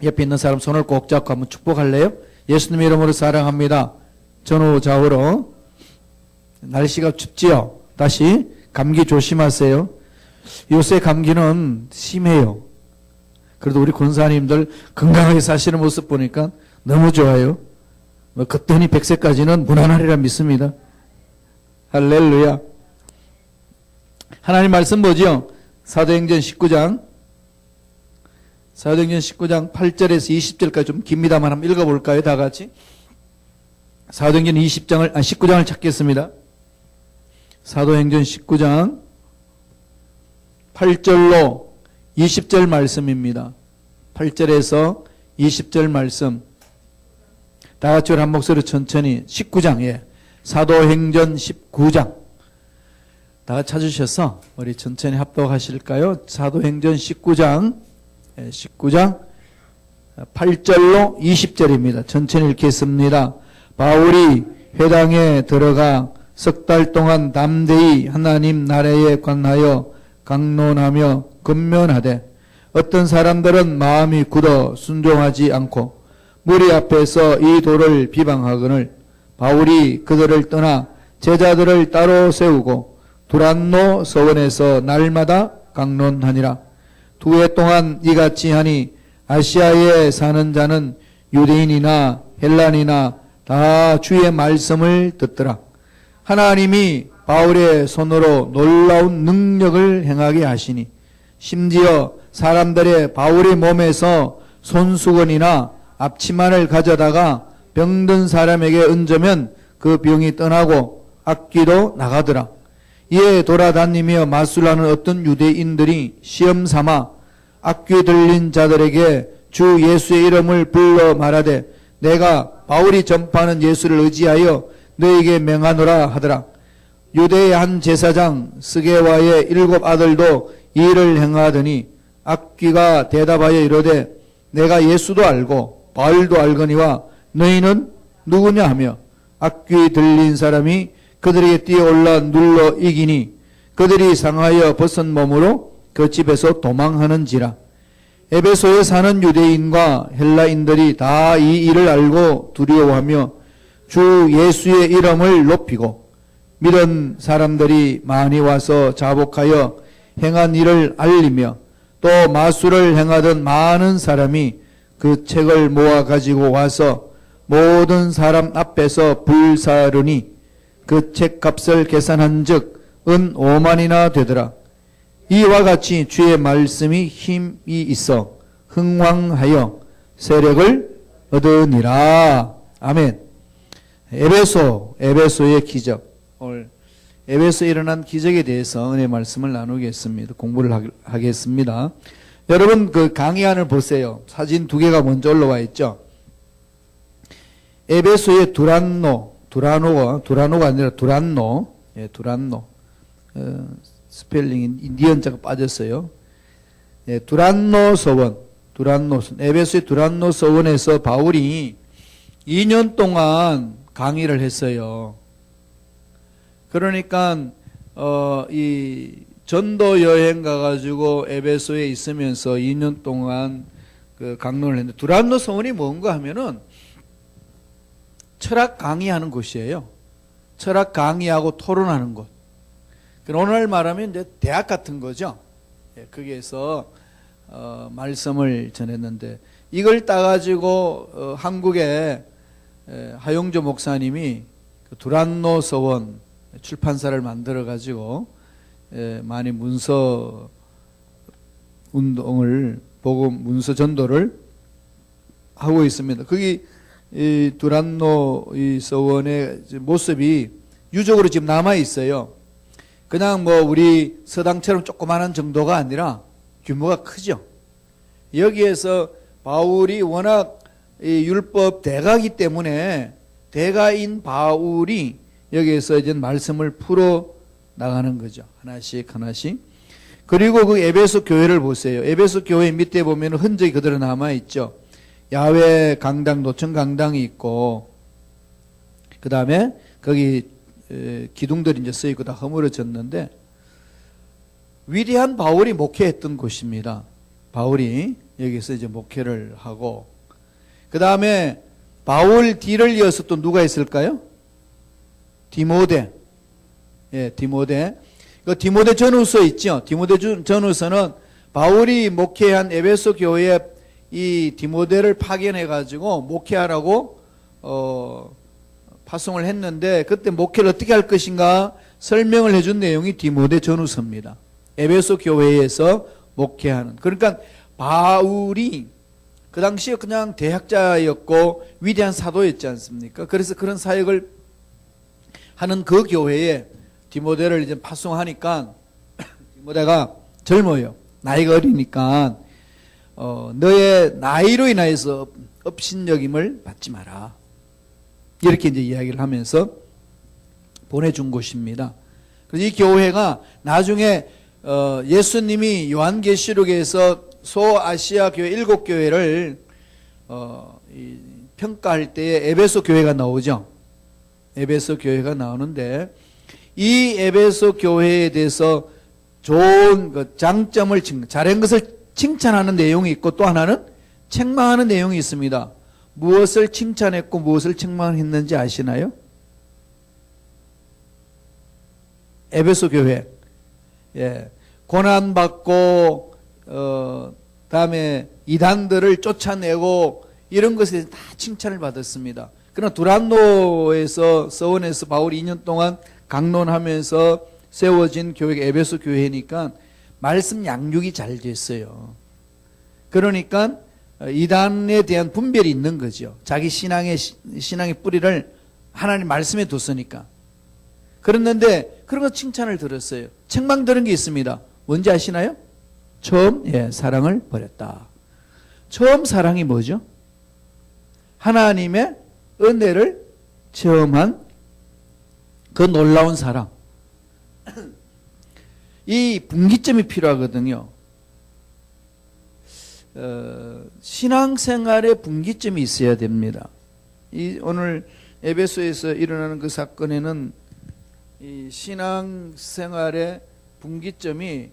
옆에 있는 사람 손을 꼭 잡고 한번 축복할래요? 예수님 이름으로 사랑합니다. 전후 좌우로. 날씨가 춥지요? 다시 감기 조심하세요. 요새 감기는 심해요. 그래도 우리 권사님들 건강하게 사시는 모습 보니까 너무 좋아요. 뭐 그때니 100세까지는 무난하리라 믿습니다. 할렐루야. 하나님 말씀 뭐죠? 사도행전 19장 8절에서 20절까지 좀 깁니다만 한번 읽어볼까요? 다 같이. 사도행전 19장을 찾겠습니다. 사도행전 19장 8절로 20절 말씀입니다. 8절에서 20절 말씀. 다 같이 한 목소리로 천천히 19장, 예. 사도행전 19장. 다 같이 찾으셔서 우리 천천히 합독하실까요? 사도행전 19장, 19장 8절로 20절입니다. 천천히 읽겠습니다. 바울이 회당에 들어가 석 달 동안 담대히 하나님 나라에 관하여 강론하며 권면하되 어떤 사람들은 마음이 굳어 순종하지 않고 무리 앞에서 이 도를 비방하거늘 바울이 그들을 떠나 제자들을 따로 세우고 두란노 서원에서 날마다 강론하니라. 2해 동안 이같이 하니 아시아에 사는 자는 유대인이나 헬란이나 다 주의 말씀을 듣더라. 하나님이 바울의 손으로 놀라운 능력을 행하게 하시니 심지어 사람들의 바울의 몸에서 손수건이나 앞치마를 가져다가 병든 사람에게 얹으면 그 병이 떠나고 악귀도 나가더라. 이에 돌아다니며 마술하는 어떤 유대인들이 시험 삼아 악귀 들린 자들에게 주 예수의 이름을 불러 말하되 내가 바울이 전파하는 예수를 의지하여 너에게 명하노라 하더라. 유대의 한 제사장 스게와의 7 아들도 이 일을 행하더니 악귀가 대답하여 이르되 내가 예수도 알고 바울도 알거니와 너희는 누구냐 하며 악귀 들린 사람이 그들에게 뛰어올라 눌러 이기니 그들이 상하여 벗은 몸으로 그 집에서 도망하는지라. 에베소에 사는 유대인과 헬라인들이 다 이 일을 알고 두려워하며 주 예수의 이름을 높이고 믿은 사람들이 많이 와서 자복하여 행한 일을 알리며 또 마술을 행하던 많은 사람이 그 책을 모아 가지고 와서 모든 사람 앞에서 불사르니 그 책값을 계산한 즉 은 5만이나 되더라. 이와 같이 주의 말씀이 힘이 있어 흥왕하여 세력을 얻으니라. 아멘. 에베소의 기적. 오늘 에베소에 일어난 기적에 대해서 은혜 말씀을 나누겠습니다. 공부를 하겠습니다. 여러분 그 강의안을 보세요. 사진 2개가 먼저 올라와 있죠. 에베소의 두라노가 아니라 두란노. 예, 두란노. 스펠링이 인디언자가 빠졌어요. 예, 두란노 서원. 에베소의 두란노 서원에서 바울이 2년 동안 강의를 했어요. 그러니까 이 전도 여행 가가지고 에베소에 있으면서 2년 동안 그 강론을 했는데 두란노 서원이 뭔가 하면은 철학 강의하는 곳이에요. 철학 강의하고 토론하는 곳. 오늘 말하면 이제 대학 같은 거죠. 거기에서 말씀을 전했는데 이걸 따가지고 한국의 하용조 목사님이 그 두란노 서원 출판사를 만들어 가지고 많이 문서 운동을 복음 문서 전도를 하고 있습니다. 거기 이 두란노 이 서원의 모습이 유적으로 지금 남아 있어요. 그냥 뭐 우리 서당처럼 조그마한 정도가 아니라 규모가 크죠. 여기에서 바울이 워낙 이 율법 대가이기 때문에 대가인 바울이 여기에서 이제 말씀을 풀어 나가는 거죠. 하나씩. 그리고 그 에베소 교회를 보세요. 에베소 교회 밑에 보면 흔적이 그대로 남아 있죠. 야외 강당, 노천 강당이 있고, 그 다음에 거기 기둥들이 이제 쓰이고 다 허물어졌는데, 위대한 바울이 목회했던 곳입니다. 바울이 여기서 이제 목회를 하고, 그 다음에 바울 뒤를 이어서 또 누가 있을까요? 디모데. 예, 디모데. 그 디모데 전후서 있죠. 디모데 전후서는 바울이 목회한 에베소 교회에 이 디모데를 파견해 가지고 목회하라고 파송을 했는데, 그때 목회를 어떻게 할 것인가 설명을 해준 내용이 디모데 전후서입니다. 에베소 교회에서 목회하는. 그러니까 바울이 그 당시에 그냥 대학자였고 위대한 사도였지 않습니까? 그래서 그런 사역을 하는 그 교회에 디모데를 이제 파송하니까 디모데가 젊어요. 나이가 어리니까 너의 나이로 인하여서 업신여김을 받지 마라. 이렇게 이제 이야기를 하면서 보내준 곳입니다. 그래서 이 교회가 나중에 예수님이 요한계시록에서 소아시아 교회 7교회를 평가할 때에 에베소 교회가 나오죠. 에베소 교회가 나오는데, 이 에베소 교회에 대해서 좋은 그 장점을 잘한 것을 칭찬하는 내용이 있고, 또 하나는 책망하는 내용이 있습니다. 무엇을 칭찬했고 무엇을 책망했는지 아시나요? 에베소 교회, 예, 고난받고 다음에 이단들을 쫓아내고 이런 것에 다 칭찬을 받았습니다. 그러나 두란노에서 서원에서 바울이 2년 동안 강론하면서 세워진 교회가 에베소 교회니까 말씀 양육이 잘 됐어요. 그러니까 이단에 대한 분별이 있는 거죠. 자기 신앙의 뿌리를 하나님 말씀에 뒀으니까. 그랬는데 그런 거 칭찬을 들었어요. 책망 들은 게 있습니다. 뭔지 아시나요? 처음, 예, 사랑을 버렸다. 처음 사랑이 뭐죠? 하나님의 은혜를 체험한 그 놀라운 사랑. 이 분기점이 필요하거든요. 신앙생활에 분기점이 있어야 됩니다. 오늘 에베소에서 일어나는 그 사건에는 이 신앙생활의 분기점이,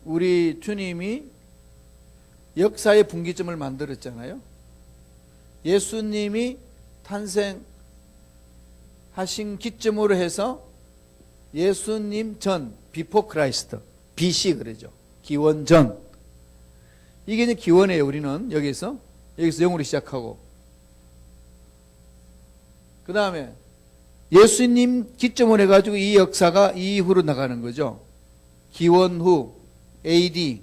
우리 주님이 역사의 분기점을 만들었잖아요. 예수님이 탄생하신 기점으로 해서 예수님 전, 비포 크라이스트, BC 그러죠. 기원 전. 이게 이제 기원이에요. 우리는 여기서 0으로 시작하고, 그 다음에 예수님 기점으로 해가지고 이 역사가 이후로 나가는 거죠. 기원 후 AD.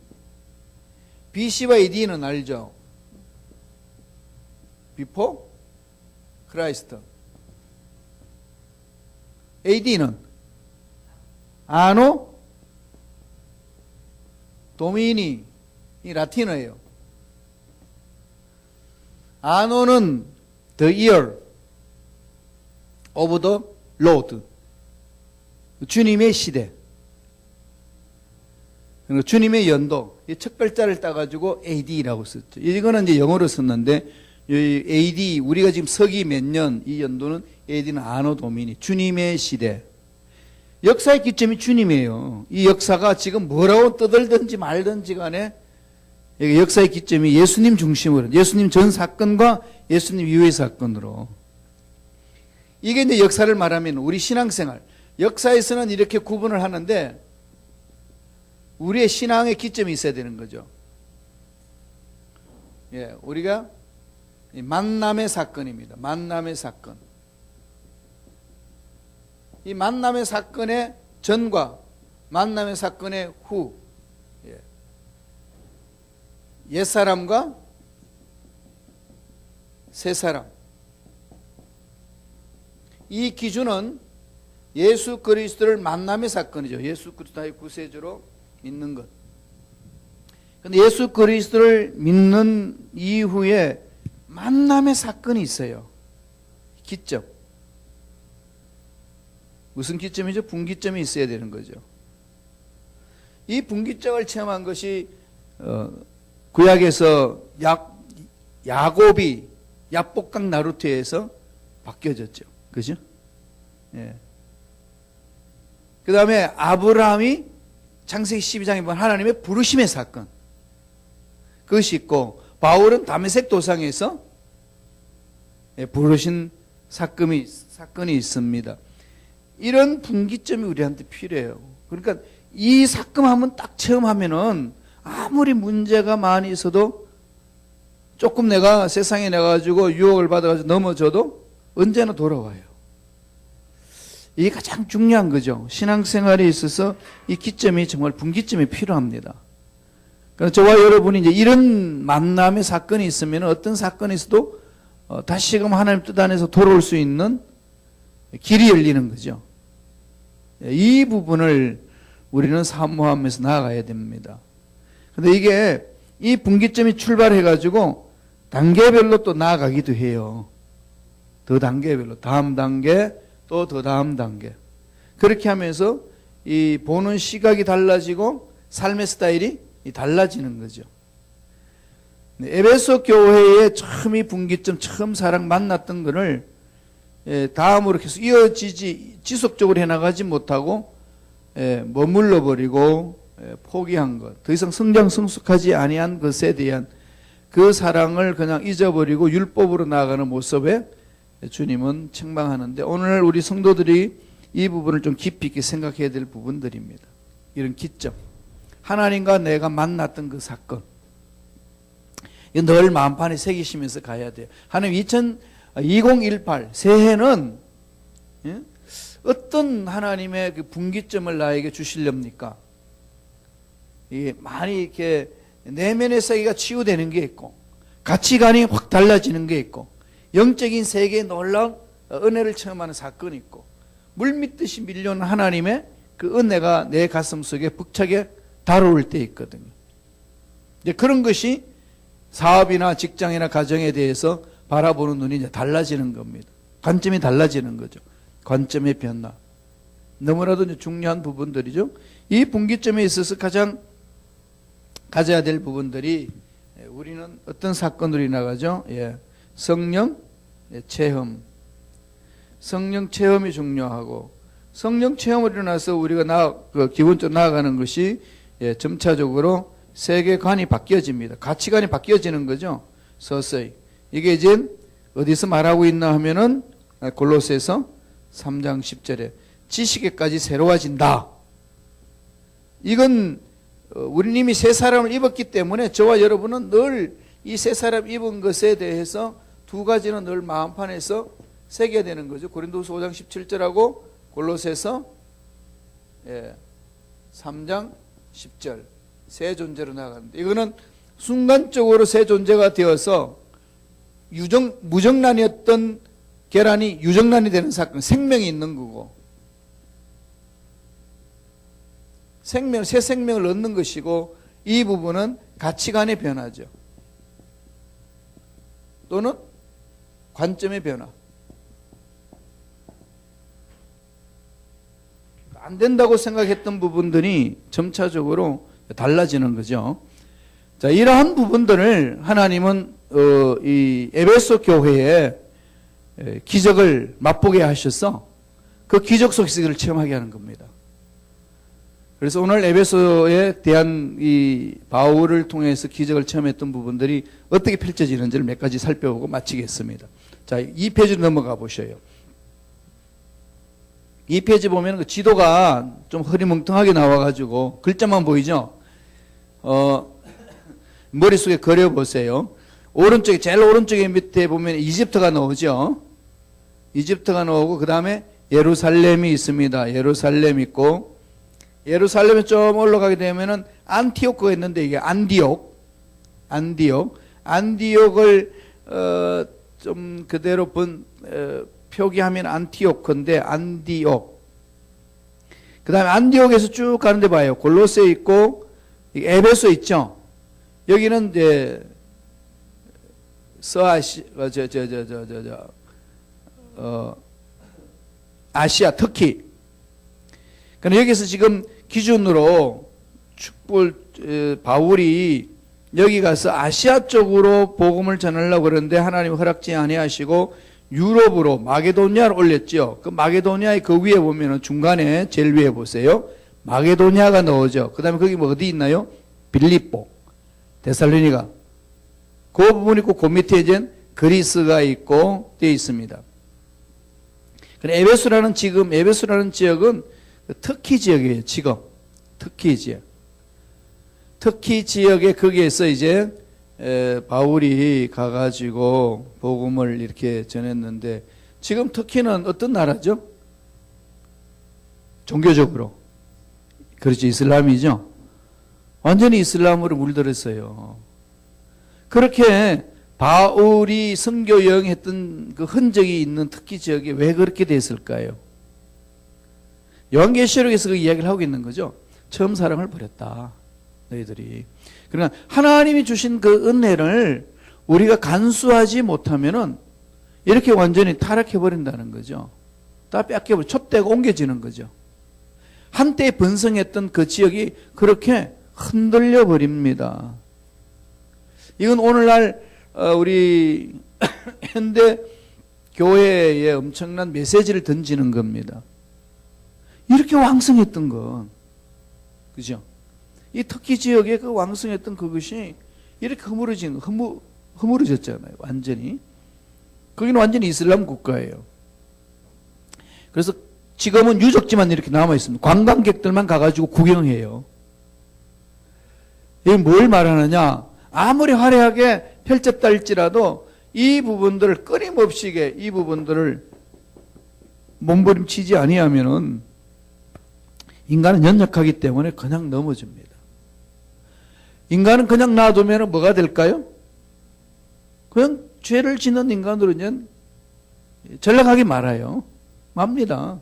BC와 AD는 알죠? 비포 크라이스트. AD는 아노 도미니, 이 라틴어예요. 아노는 the year of the Lord, 주님의 시대, 그리고 주님의 연도. 이 첫 글자를 따가지고 AD라고 썼죠. 이거는 이제 영어로 썼는데, 이 AD, 우리가 지금 서기 몇 년, 이 연도는 AD는 아노 도미니, 주님의 시대. 역사의 기점이 주님이에요. 이 역사가 지금 뭐라고 떠들든지 말든지 간에 역사의 기점이 예수님 중심으로, 예수님 전 사건과 예수님 이후의 사건으로. 이게 이제 역사를 말하면 우리 신앙생활, 역사에서는 이렇게 구분을 하는데 우리의 신앙의 기점이 있어야 되는 거죠. 예, 우리가 만남의 사건입니다. 만남의 사건. 이 만남의 사건의 전과 만남의 사건의 후, 옛사람과 새사람. 이 기준은 예수 그리스도를 만남의 사건이죠. 예수 그리스도의 구세주로 믿는 것. 그런데 예수 그리스도를 믿는 이후에 만남의 사건이 있어요. 기점. 무슨 기점이죠? 분기점이 있어야 되는 거죠. 이 분기점을 체험한 것이 구약에서 야곱이 야복강 나루토에서 바뀌어졌죠. 그죠? 예. 그 다음에 아브라함이 창세기 12장에 보면 하나님의 부르심의 사건. 그것이 있고, 바울은 다메섹 도상에서 부르신 사건이 있습니다. 이런 분기점이 우리한테 필요해요. 그러니까 이 사건 한번 딱 체험하면은 아무리 문제가 많이 있어도 조금 내가 세상에 나가가지고 유혹을 받아가지고 넘어져도 언제나 돌아와요. 이게 가장 중요한 거죠. 신앙생활에 있어서 이 기점이 정말 분기점이 필요합니다. 그래서 저와 여러분이 이제 이런 만남의 사건이 있으면 어떤 사건이 있어도 다시금 하나님 뜻 안에서 돌아올 수 있는 길이 열리는 거죠. 이 부분을 우리는 사모하면서 나아가야 됩니다. 근데 이게 이 분기점이 출발해가지고 단계별로 또 나아가기도 해요. 더 단계별로. 다음 단계, 또 더 다음 단계. 그렇게 하면서 이 보는 시각이 달라지고 삶의 스타일이 달라지는 거죠. 에베소 교회의 처음 이 분기점, 처음 사랑 만났던 거를 다음으로 계속 지속적으로 해나가지 못하고 머물러 버리고 포기한 것, 더 이상 성장성숙하지 아니한 것에 대한 그 사랑을 그냥 잊어버리고 율법으로 나아가는 모습에 주님은 책망하는데, 오늘 우리 성도들이 이 부분을 좀 깊이 있게 생각해야 될 부분들입니다. 이런 기점, 하나님과 내가 만났던 그 사건, 늘 마음판에 새기시면서 가야 돼요. 하나님 2018 새해는 어떤 하나님의 그 분기점을 나에게 주시렵니까? 이게 많이 이렇게 내면의 세계가 치유되는 게 있고, 가치관이 확 달라지는 게 있고, 영적인 세계에 놀라운 은혜를 체험하는 사건이 있고, 물밀듯이 밀려오는 하나님의 그 은혜가 내 가슴 속에 벅차게 달아올 때 있거든요. 이제 그런 것이 사업이나 직장이나 가정에 대해서 바라보는 눈이 이제 달라지는 겁니다. 관점이 달라지는 거죠. 관점의 변화. 너무나도 이제 중요한 부분들이죠. 이 분기점에 있어서 가장 가져야 될 부분들이, 우리는 어떤 사건으로 나가죠? 성령 체험. 성령 체험이 중요하고, 성령 체험으로 일어나서 우리가 기본적으로 나아가는 것이 점차적으로 세계관이 바뀌어집니다. 가치관이 바뀌어지는 거죠. 서서히. 이게 이제 어디서 말하고 있나 하면은 골로새서 3장 10절에 지식에까지 새로워진다. 이건 우리 이미 새 사람을 입었기 때문에 저와 여러분은 늘 이 새 사람 입은 것에 대해서 두 가지는 늘 마음판에서 새겨야 되는 거죠. 고린도서 5장 17절하고 골로새서 3장 10절. 새 존재로 나아갑니다. 이거는 순간적으로 새 존재가 되어서 무정란이었던 계란이 유정란이 되는 사건, 생명이 있는 거고, 새 생명을 얻는 것이고, 이 부분은 가치관의 변화죠. 또는 관점의 변화. 안 된다고 생각했던 부분들이 점차적으로 달라지는 거죠. 자, 이러한 부분들을 하나님은 이 에베소 교회에 기적을 맛보게 하셔서 그 기적 속에서 이걸 체험하게 하는 겁니다. 그래서 오늘 에베소에 대한 이 바울을 통해서 기적을 체험했던 부분들이 어떻게 펼쳐지는지를 몇 가지 살펴보고 마치겠습니다. 자, 2페이지로 넘어가 보셔요. 2페이지 보면 그 지도가 좀 흐리멍텅하게 나와가지고 글자만 보이죠? 머릿속에 그려보세요. 오른쪽에, 제일 오른쪽에 밑에 보면 이집트가 나오죠? 이집트가 나오고, 그 다음에 예루살렘이 있습니다. 예루살렘 있고, 예루살렘에 좀 올라가게 되면은 안티오크가 있는데, 이게 안디옥을 좀 그대로 표기하면 안티오크인데, 안디옥. 그 다음에 안디옥에서 쭉 가는데 봐요. 골로새 있고, 에베소 있죠? 여기는 이제 아시아, 터키. 그러니까 여기서 지금 기준으로 바울이 여기 가서 아시아 쪽으로 복음을 전하려고 그러는데 하나님 허락지 아니하시고 유럽으로 마게도니아를 올렸죠. 그 마게도니아의 그 위에 보면은 중간에 제일 위에 보세요. 마게도니아가 나오죠. 그 다음에 거기 뭐 어디 있나요? 빌립보, 데살로니가, 그 부분이 있고 그 밑에 이제 그리스가 있고 되어 있습니다. 에베소라는 지역은 터키 지역이에요. 지금 터키 지역. 터키 지역에 거기에서 이제 바울이 가가지고 복음을 이렇게 전했는데 지금 터키는 어떤 나라죠? 종교적으로 그렇죠. 이슬람이죠. 완전히 이슬람으로 물들었어요. 그렇게 바울이 선교 여행했던 그 흔적이 있는 터키 지역이 왜 그렇게 됐을까요? 요한계시록에서 그 이야기를 하고 있는 거죠. 처음 사랑을 버렸다. 너희들이. 그러나 하나님이 주신 그 은혜를 우리가 간수하지 못하면은 이렇게 완전히 타락해 버린다는 거죠. 다 뺏겨버려 촛대가 옮겨지는 거죠. 한때 번성했던 그 지역이 그렇게 흔들려 버립니다. 이건 오늘날 우리 현대 교회에 엄청난 메시지를 던지는 겁니다. 이렇게 왕성했던 건, 그죠? 이 터키 지역에 그 왕성했던 그것이 이렇게 허물어졌잖아요. 완전히. 거기는 완전히 이슬람 국가예요. 그래서 지금은 유적지만 이렇게 남아 있습니다. 관광객들만 가가지고 구경해요. 이게 뭘 말하느냐? 아무리 화려하게 펼쳤다 할지라도 이 부분들을 끊임없이 이 부분들을 몸부림치지 아니하면은 인간은 연약하기 때문에 그냥 넘어집니다. 인간은 그냥 놔두면 뭐가 될까요? 그냥 죄를 짓는 인간으로 이제 전락하기 말아요. 맙니다.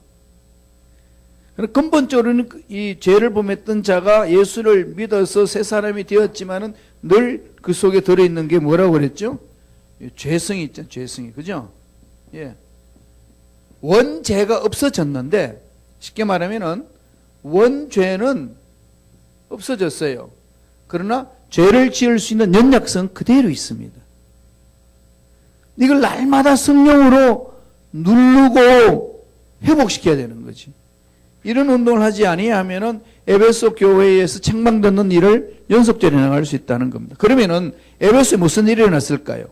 근본적으로는 이 죄를 범했던 자가 예수를 믿어서 새 사람이 되었지만은 늘 그 속에 들어있는 게 뭐라고 그랬죠? 죄성이 있잖아요. 죄성이. 그죠? 예. 원죄가 없어졌는데 쉽게 말하면은 원죄는 없어졌어요. 그러나 죄를 지을 수 있는 연약성 그대로 있습니다. 이걸 날마다 성령으로 누르고 회복시켜야 되는 거지. 이런 운동을 하지 아니하면은 에베소 교회에서 책망 듣는 일을 연속적으로 나갈 수 있다는 겁니다. 그러면은 에베소에 무슨 일이 일어났을까요?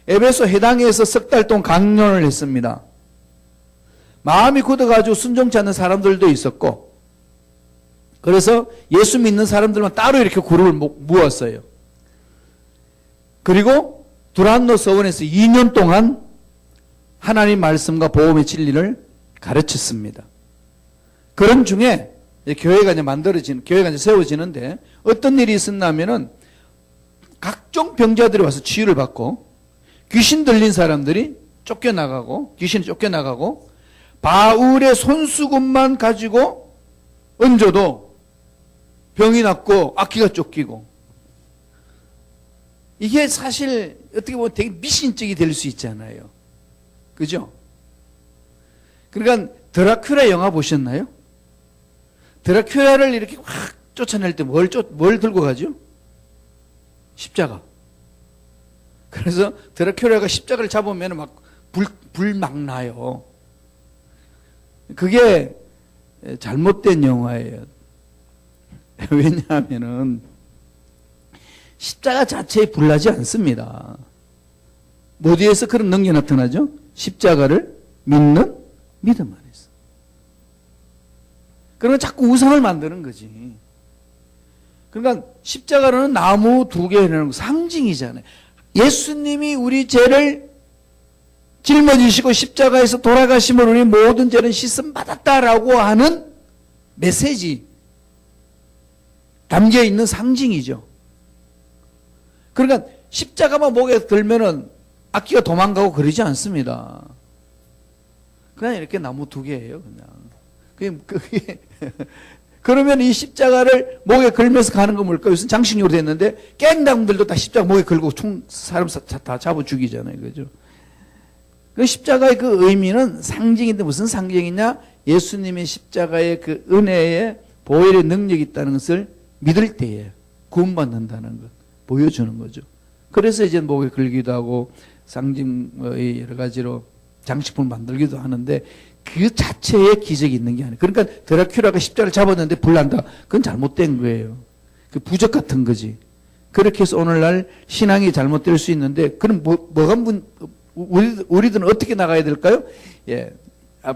에베소 해당에서 석 달 동안 강론을 했습니다. 마음이 굳어가지고 순종치 않는 사람들도 있었고, 그래서 예수 믿는 사람들만 따로 이렇게 그룹을 모았어요. 그리고 두란노 서원에서 2년 동안 하나님 말씀과 복음의 진리를 가르쳤습니다. 그런 중에 교회가 이제 세워지는데 어떤 일이 있었냐면은 각종 병자들이 와서 치유를 받고 귀신 들린 사람들이 귀신이 쫓겨나가고 바울의 손수건만 가지고 얹어도 병이 낫고 악기가 쫓기고 이게 사실 어떻게 보면 되게 미신적이 될 수 있잖아요. 그죠? 그러니까 드라큘라 영화 보셨나요? 드라큘라를 이렇게 확 쫓아낼 때 뭘 들고 가죠? 십자가. 그래서 드라큘라가 십자가를 잡으면 불 막 나요. 그게 잘못된 영화예요. 왜냐하면은 십자가 자체에 불나지 않습니다. 어디에서 그런 능력이 나타나죠? 십자가를 믿는 믿음 안에서. 그러면 자꾸 우상을 만드는 거지. 그러니까 십자가로는 나무 2개라는 상징이잖아요. 예수님이 우리 죄를 짊어지시고 십자가에서 돌아가심으로 우리 모든 죄는 씻음 받았다라고 하는 메시지 담겨 있는 상징이죠. 그러니까 십자가만 목에 들면은 악기가 도망가고 그러지 않습니다. 그냥 이렇게 나무 2개예요, 그냥. 그게 그러면 이 십자가를 목에 걸면서 가는 건 뭘까요? 무슨 장식용으로 됐는데 갱당들도 다 십자가 목에 걸고 사람 다 잡아 죽이잖아요, 그죠? 그 십자가의 그 의미는 상징인데 무슨 상징이냐? 예수님의 십자가의 그 은혜의 보혈의 능력이 있다는 것을 믿을 때에 구원받는다는 것 보여주는 거죠. 그래서 이제 목에 걸기도 하고 상징의 여러 가지로 장식품을 만들기도 하는데 그 자체에 기적이 있는 게 아니에요. 그러니까 드라큘라가 십자가를 잡았는데 불난다. 그건 잘못된 거예요. 그 부적 같은 거지. 그렇게 해서 오늘날 신앙이 잘못될 수 있는데, 그럼 우리들은 어떻게 나가야 될까요? 예,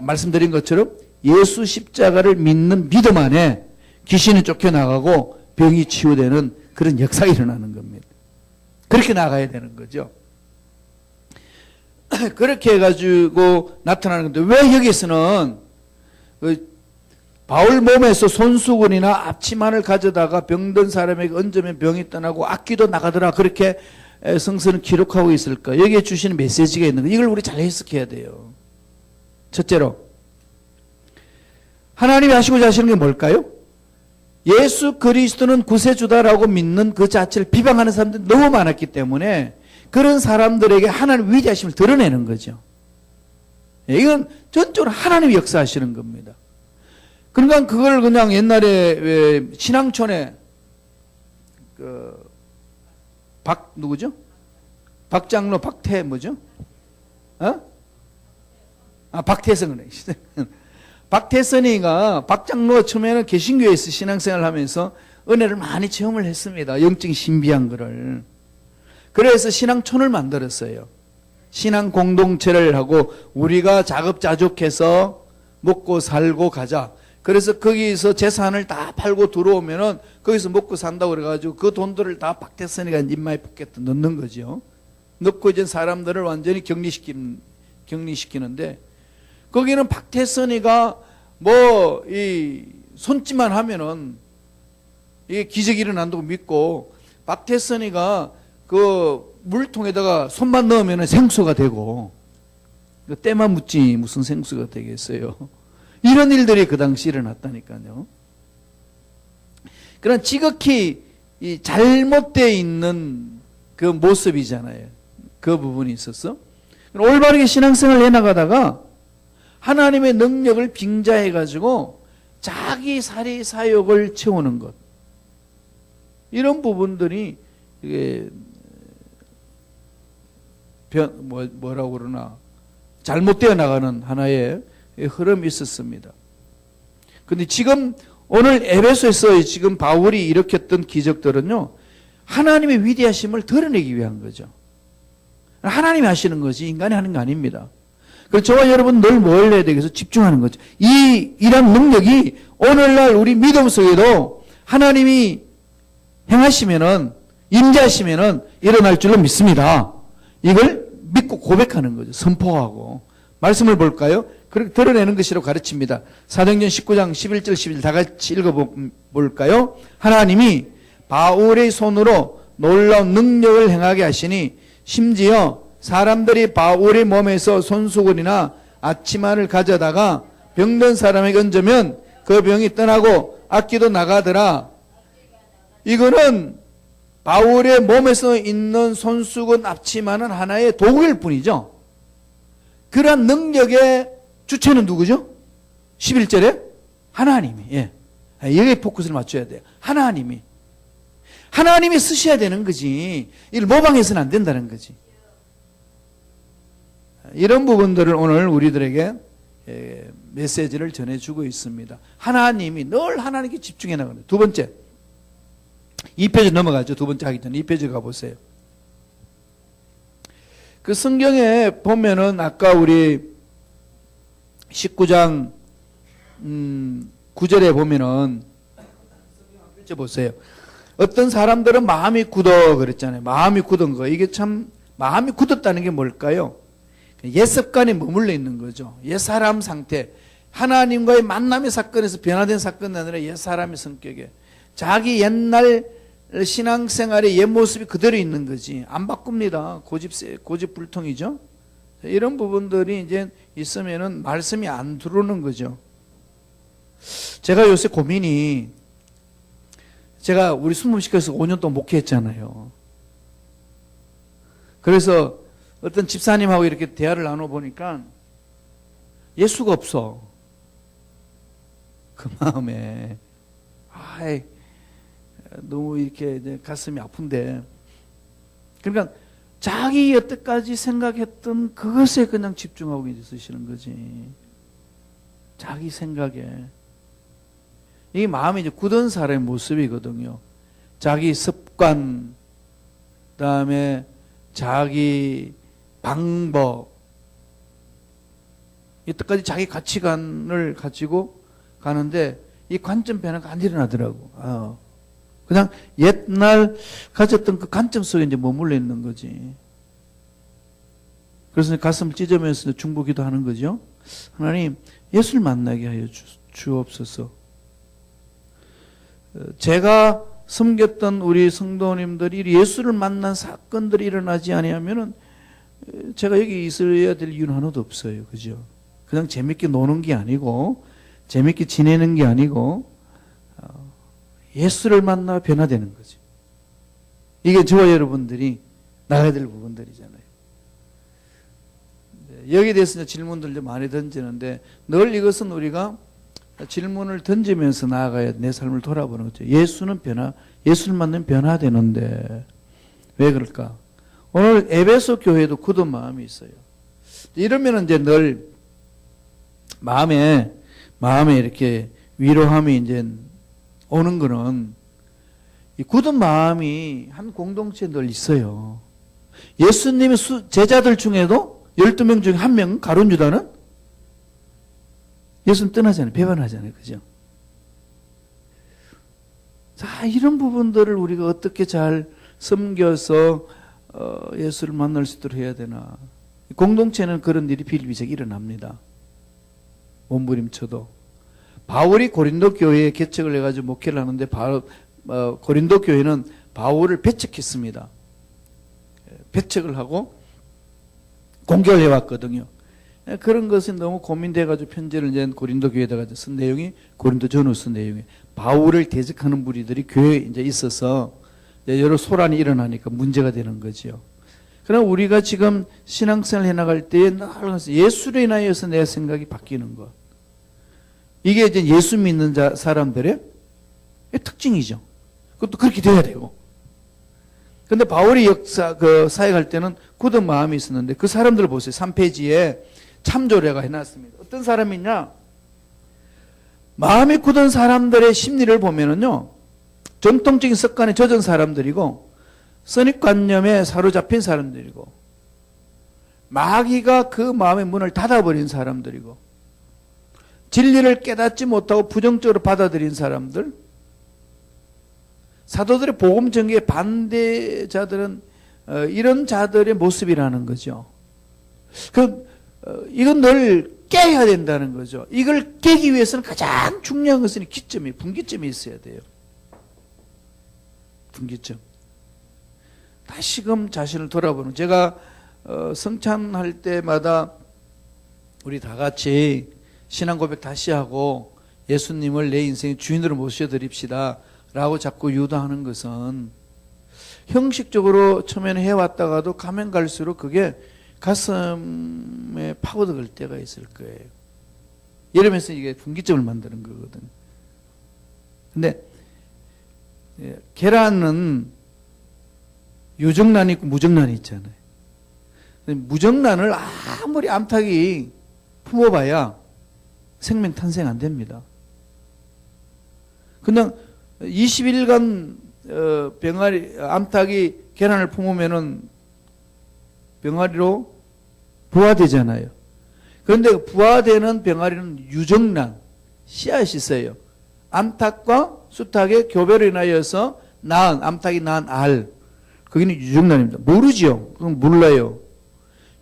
말씀드린 것처럼 예수 십자가를 믿는 믿음 안에 귀신이 쫓겨나가고 병이 치유되는 그런 역사가 일어나는 겁니다. 그렇게 나가야 되는 거죠. 그렇게 해가지고 나타나는 건데, 왜 여기서는 바울 몸에서 손수건이나 앞치마를 가져다가 병든 사람에게 얹으면 병이 떠나고 악귀도 나가더라, 그렇게 성서는 기록하고 있을까? 여기에 주시는 메시지가 있는 거예요. 이걸 우리 잘 해석해야 돼요. 첫째로, 하나님이 하시고자 하시는 게 뭘까요? 예수 그리스도는 구세주다라고 믿는 그 자체를 비방하는 사람들이 너무 많았기 때문에 그런 사람들에게 하나님의 위대하심을 드러내는 거죠. 이건 전적으로 하나님이 역사하시는 겁니다. 그러니까 그걸 그냥 옛날에 왜 신앙촌에 누구죠? 박장로 뭐죠? 박태선이네. 박태선이가 박장로 처음에는 개신교에서 신앙생활을 하면서 은혜를 많이 체험을 했습니다. 영적인 신비한 거를. 그래서 신앙촌을 만들었어요. 신앙 공동체를 하고 우리가 자급자족해서 먹고 살고 가자. 그래서 거기서 재산을 다 팔고 들어오면은 거기서 먹고 산다고 그래가지고 그 돈들을 다 박태선이가 입마에 포켓에 넣는 거죠. 넣고 이제 사람들을 완전히 격리시키는데, 거기는 박태선이가 이 손짓만 하면은 이게 기적이 일어난다고 믿고, 박태선이가 그 물통에다가 손만 넣으면은 생수가 되고, 때만 묻지 무슨 생수가 되겠어요. 이런 일들이 그 당시 일어났다니까요. 그런 지극히 잘못되어 있는 그 모습이잖아요. 그 부분이 있었어. 올바르게 신앙생활을 해나가다가 하나님의 능력을 빙자해가지고 자기 사리 사욕을 채우는 것. 이런 부분들이 이게 뭐라고 그러나 잘못되어 나가는 하나의 흐름이 있었습니다. 근데 지금 오늘 에베소에서 지금 바울이 일으켰던 기적들은요, 하나님의 위대하심을 드러내기 위한 거죠. 하나님이 하시는 것이 인간이 하는 거 아닙니다. 그래서 저와 여러분 늘 뭘 해야 되겠어? 집중하는 거죠. 이런 능력이 오늘날 우리 믿음 속에도 하나님이 행하시면은, 임재하시면은 일어날 줄로 믿습니다. 이걸 믿고 고백하는 거죠. 선포하고. 말씀을 볼까요? 그렇게 드러내는 것이라고 가르칩니다. 사도행전 19장 11절 12절 다 같이 읽어볼까요? 하나님이 바울의 손으로 놀라운 능력을 행하게 하시니 심지어 사람들이 바울의 몸에서 손수건이나 앞치마를 가져다가 병든 사람에게 얹으면 그 병이 떠나고 악귀도 나가더라. 이거는 바울의 몸에서 있는 손수건 앞치마는 하나의 도구일 뿐이죠. 그러한 능력의 주체는 누구죠? 11절에 하나님이. 예. 여기에 포커스를 맞춰야 돼요. 하나님이 쓰셔야 되는 거지. 이걸 모방해서는 안 된다는 거지. 이런 부분들을 오늘 우리들에게 메시지를 전해주고 있습니다. 하나님이 늘 하나님께 집중해 나가는. 두 번째, 2페이지 넘어가죠. 두 번째 하기 전에 2페이지 가보세요. 그 성경에 보면은 아까 우리 19장 9절에 보면은 보세요. 어떤 사람들은 마음이 굳어 그랬잖아요. 마음이 굳은 거. 이게 참 마음이 굳었다는 게 뭘까요? 옛 습관이 머물러 있는 거죠. 옛 사람 상태. 하나님과의 만남의 사건에서 변화된 사건이 아니라 옛 사람의 성격에 자기 옛날 신앙생활의 옛 모습이 그대로 있는 거지. 안 바꿉니다. 고집불통이죠. 이런 부분들이 이제 있으면은 말씀이 안 들어오는 거죠. 제가 요새 고민이, 제가 우리 순복음시켜서 5년 동안 목회했잖아요. 그래서 어떤 집사님하고 이렇게 대화를 나눠보니까 예수가 없어. 그 마음에. 너무 이렇게 가슴이 아픈데. 그러니까 자기 여태까지 생각했던 그것에 그냥 집중하고 있으시는 거지. 자기 생각에. 이 마음이 이제 굳은 사람의 모습이거든요. 자기 습관, 그다음에 자기 방법, 이때까지 자기 가치관을 가지고 가는데 이 관점 변화가 안 일어나더라고. 그냥 옛날 가졌던 그 관점 속에 이제 머물러 있는 거지. 그래서 가슴을 찢으면서 중보기도 하는 거죠. 하나님, 예수를 만나게 하여 주옵소서. 제가 섬겼던 우리 성도님들이 예수를 만난 사건들이 일어나지 아니하면은 제가 여기 있어야 될 이유는 하나도 없어요. 그죠? 그냥 재밌게 노는 게 아니고, 재밌게 지내는 게 아니고, 예수를 만나 변화되는 거죠. 이게 저와 여러분들이 나가야 될 부분들이잖아요. 여기에 대해서 질문들도 많이 던지는데, 늘 이것은 우리가 질문을 던지면서 나아가야 내 삶을 돌아보는 거죠. 예수를 만나면 변화되는데, 왜 그럴까? 오늘 에베소 교회도 굳은 마음이 있어요. 이러면 이제 늘 마음에 이렇게 위로함이 이제 오는 거는 이 굳은 마음이 한 공동체에 늘 있어요. 예수님의 제자들 중에도 12명 중에 한 명은 가룟 유다는 예수님 떠나잖아요. 배반하잖아요. 그죠? 자, 이런 부분들을 우리가 어떻게 잘 섬겨서 예수를 만날 수 있도록 해야 되나. 공동체는 그런 일이 비일비재하게 일어납니다. 몸부림쳐도. 바울이 고린도 교회에 개척을 해가지고 목회를 하는데 고린도 교회는 바울을 배척했습니다. 배척을 하고 공격을 해왔거든요. 그런 것이 너무 고민돼가지고 편지를 이제 고린도 교회에다가 쓴 내용이 고린도 전후 쓴 내용이에요. 바울을 대적하는 무리들이 교회에 이제 있어서 여러 소란이 일어나니까 문제가 되는 거죠. 그러나 우리가 지금 신앙생활 해나갈 때에 예수로 인하여서 내 생각이 바뀌는 것. 이게 이제 예수 믿는 사람들의 특징이죠. 그것도 그렇게 돼야 되고. 근데 바울이 사역할 때는 굳은 마음이 있었는데 그 사람들을 보세요. 3페이지에 참조례가 해놨습니다. 어떤 사람이냐? 마음이 굳은 사람들의 심리를 보면은요, 전통적인 습관에 젖은 사람들이고, 선입관념에 사로잡힌 사람들이고, 마귀가 그 마음의 문을 닫아버린 사람들이고, 진리를 깨닫지 못하고 부정적으로 받아들인 사람들, 사도들의 복음 전개의 반대자들은 이런 자들의 모습이라는 거죠. 이건 늘 깨야 된다는 거죠. 이걸 깨기 위해서는 가장 중요한 것은 분기점이 있어야 돼요. 분기점. 다시금 자신을 돌아보는. 제가 성찬할 때마다 우리 다 같이 신앙 고백 다시 하고 예수님을 내 인생의 주인으로 모셔드립시다 라고 자꾸 유도하는 것은 형식적으로 처음에는 해왔다가도 가면 갈수록 그게 가슴에 파고들 때가 있을 거예요. 이러면서 이게 분기점을 만드는 거거든요. 근데 계란은 유정란이 있고 무정란이 있잖아요. 무정란을 아무리 암탉이 품어봐야 생명 탄생 안 됩니다. 그냥 20일간 암탉이 계란을 품으면은 병아리로 부화되잖아요. 그런데 부화되는 병아리는 유정란, 씨앗이 있어요. 암탉과 수탉의 교배로 인하여서 암탉이 낳은 알, 거기는 유정란입니다. 모르죠? 그건 몰라요.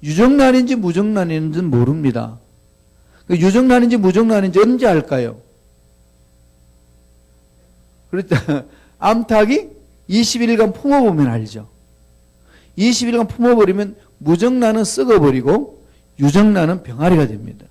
유정란인지 무정란인지는 모릅니다. 유정란인지 무정란인지 언제 알까요? 그렇다. 암탉이 21일간 품어보면 알죠. 20일간 품어버리면 무정란은 썩어버리고 유정란은 병아리가 됩니다.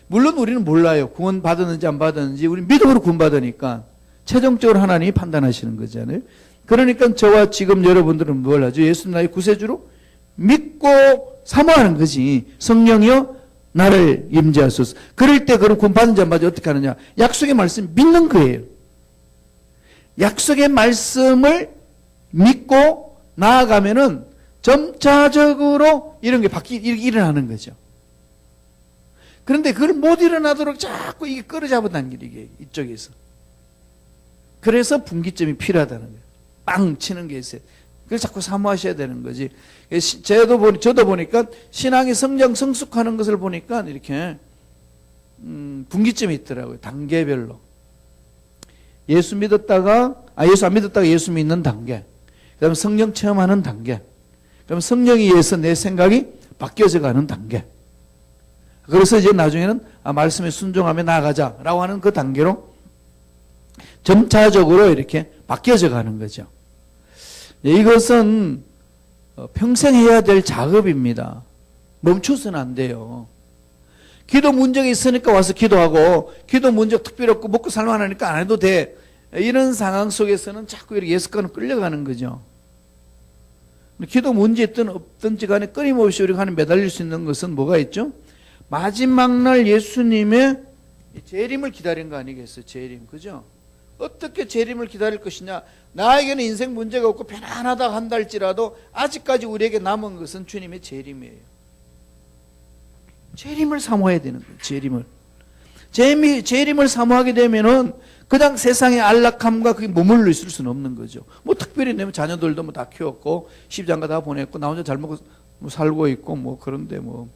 물론 우리는 몰라요. 구원 받았는지 안 받았는지. 우리 믿음으로 구원 받으니까 최종적으로 하나님이 판단하시는 거잖아요. 그러니까 저와 지금 여러분들은 뭘 하죠? 예수 나의 구세주로 믿고 사모하는 거지. 성령이여 나를 임재하소서. 그럴 때 그럼 구원 받은 자 마저 어떻게 하느냐? 약속의 말씀 믿는 거예요. 약속의 말씀을 믿고 나아가면은 점차적으로 이런 게 일어나는 거죠. 그런데 그걸 못 일어나도록 자꾸 이게 끌어잡아당기는 게 이쪽에서. 그래서 분기점이 필요하다는 거예요. 빵 치는 게 있어요. 그걸 자꾸 사모하셔야 되는 거지. 저도 보니까 신앙이 성숙하는 것을 보니까 이렇게 분기점이 있더라고요. 단계별로. 예수 안 믿었다가 예수 믿는 단계. 그 다음에 성령 체험하는 단계. 그다음에 성령에 의해서 내 생각이 바뀌어져 가는 단계. 그래서 이제 나중에는 말씀에 순종하며 나아가자라고 하는 그 단계로 점차적으로 이렇게 바뀌어져 가는 거죠. 이것은 평생 해야 될 작업입니다. 멈춰서는 안 돼요. 기도 문제가 있으니까 와서 기도하고, 기도 문제가 특별히 없고 먹고 살만하니까 안 해도 돼. 이런 상황 속에서는 자꾸 이렇게 예습관으로 끌려가는 거죠. 기도 문제 있든 없든지 간에 끊임없이 우리가 하는 매달릴 수 있는 것은 뭐가 있죠? 마지막 날 예수님의 재림을 기다린 거 아니겠어요? 재림. 그죠? 어떻게 재림을 기다릴 것이냐? 나에게는 인생 문제가 없고 편안하다 한다 할지라도 아직까지 우리에게 남은 것은 주님의 재림이에요. 재림을 사모해야 되는 거예요. 재림을 사모하게 되면은 그냥 세상의 안락함과 그게 머물러 있을 수는 없는 거죠. 뭐 특별히 내 자녀들도 뭐 다 키웠고 시집장가 다 보냈고 나 혼자 잘 먹고 살고 있고 뭐 그런데 뭐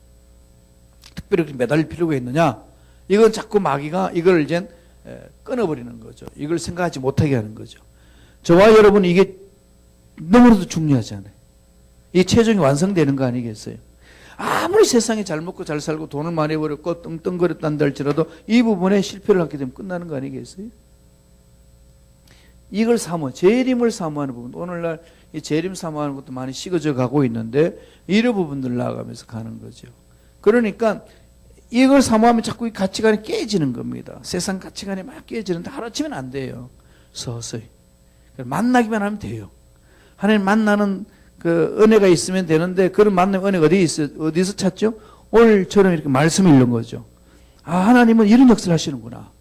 특별히 매달릴 필요가 있느냐? 이건 자꾸 마귀가 이걸 이제 끊어버리는 거죠. 이걸 생각하지 못하게 하는 거죠. 저와 여러분 이게 너무나도 중요하잖아요. 이 최종이 완성되는 거 아니겠어요? 아무리 세상에 잘 먹고 잘 살고 돈을 많이 벌었고 떵떵거렸단다 할지라도 이 부분에 실패를 하게 되면 끝나는 거 아니겠어요? 이걸 재림을 사모하는 부분. 오늘날 이 재림 사모하는 것도 많이 식어져 가고 있는데 이런 부분들 나아가면서 가는 거죠. 그러니까 이걸 사모하면 자꾸 이 가치관이 깨지는 겁니다. 세상 가치관이 막 깨지는데 하루아침에는 안 돼요. 서서히. 만나기만 하면 돼요. 하나님 만나는 그 은혜가 있으면 되는데 그런 만남 은혜가 어디서 찾죠? 오늘처럼 이렇게 말씀을 읽는 거죠. 하나님은 이런 역사를 하시는구나.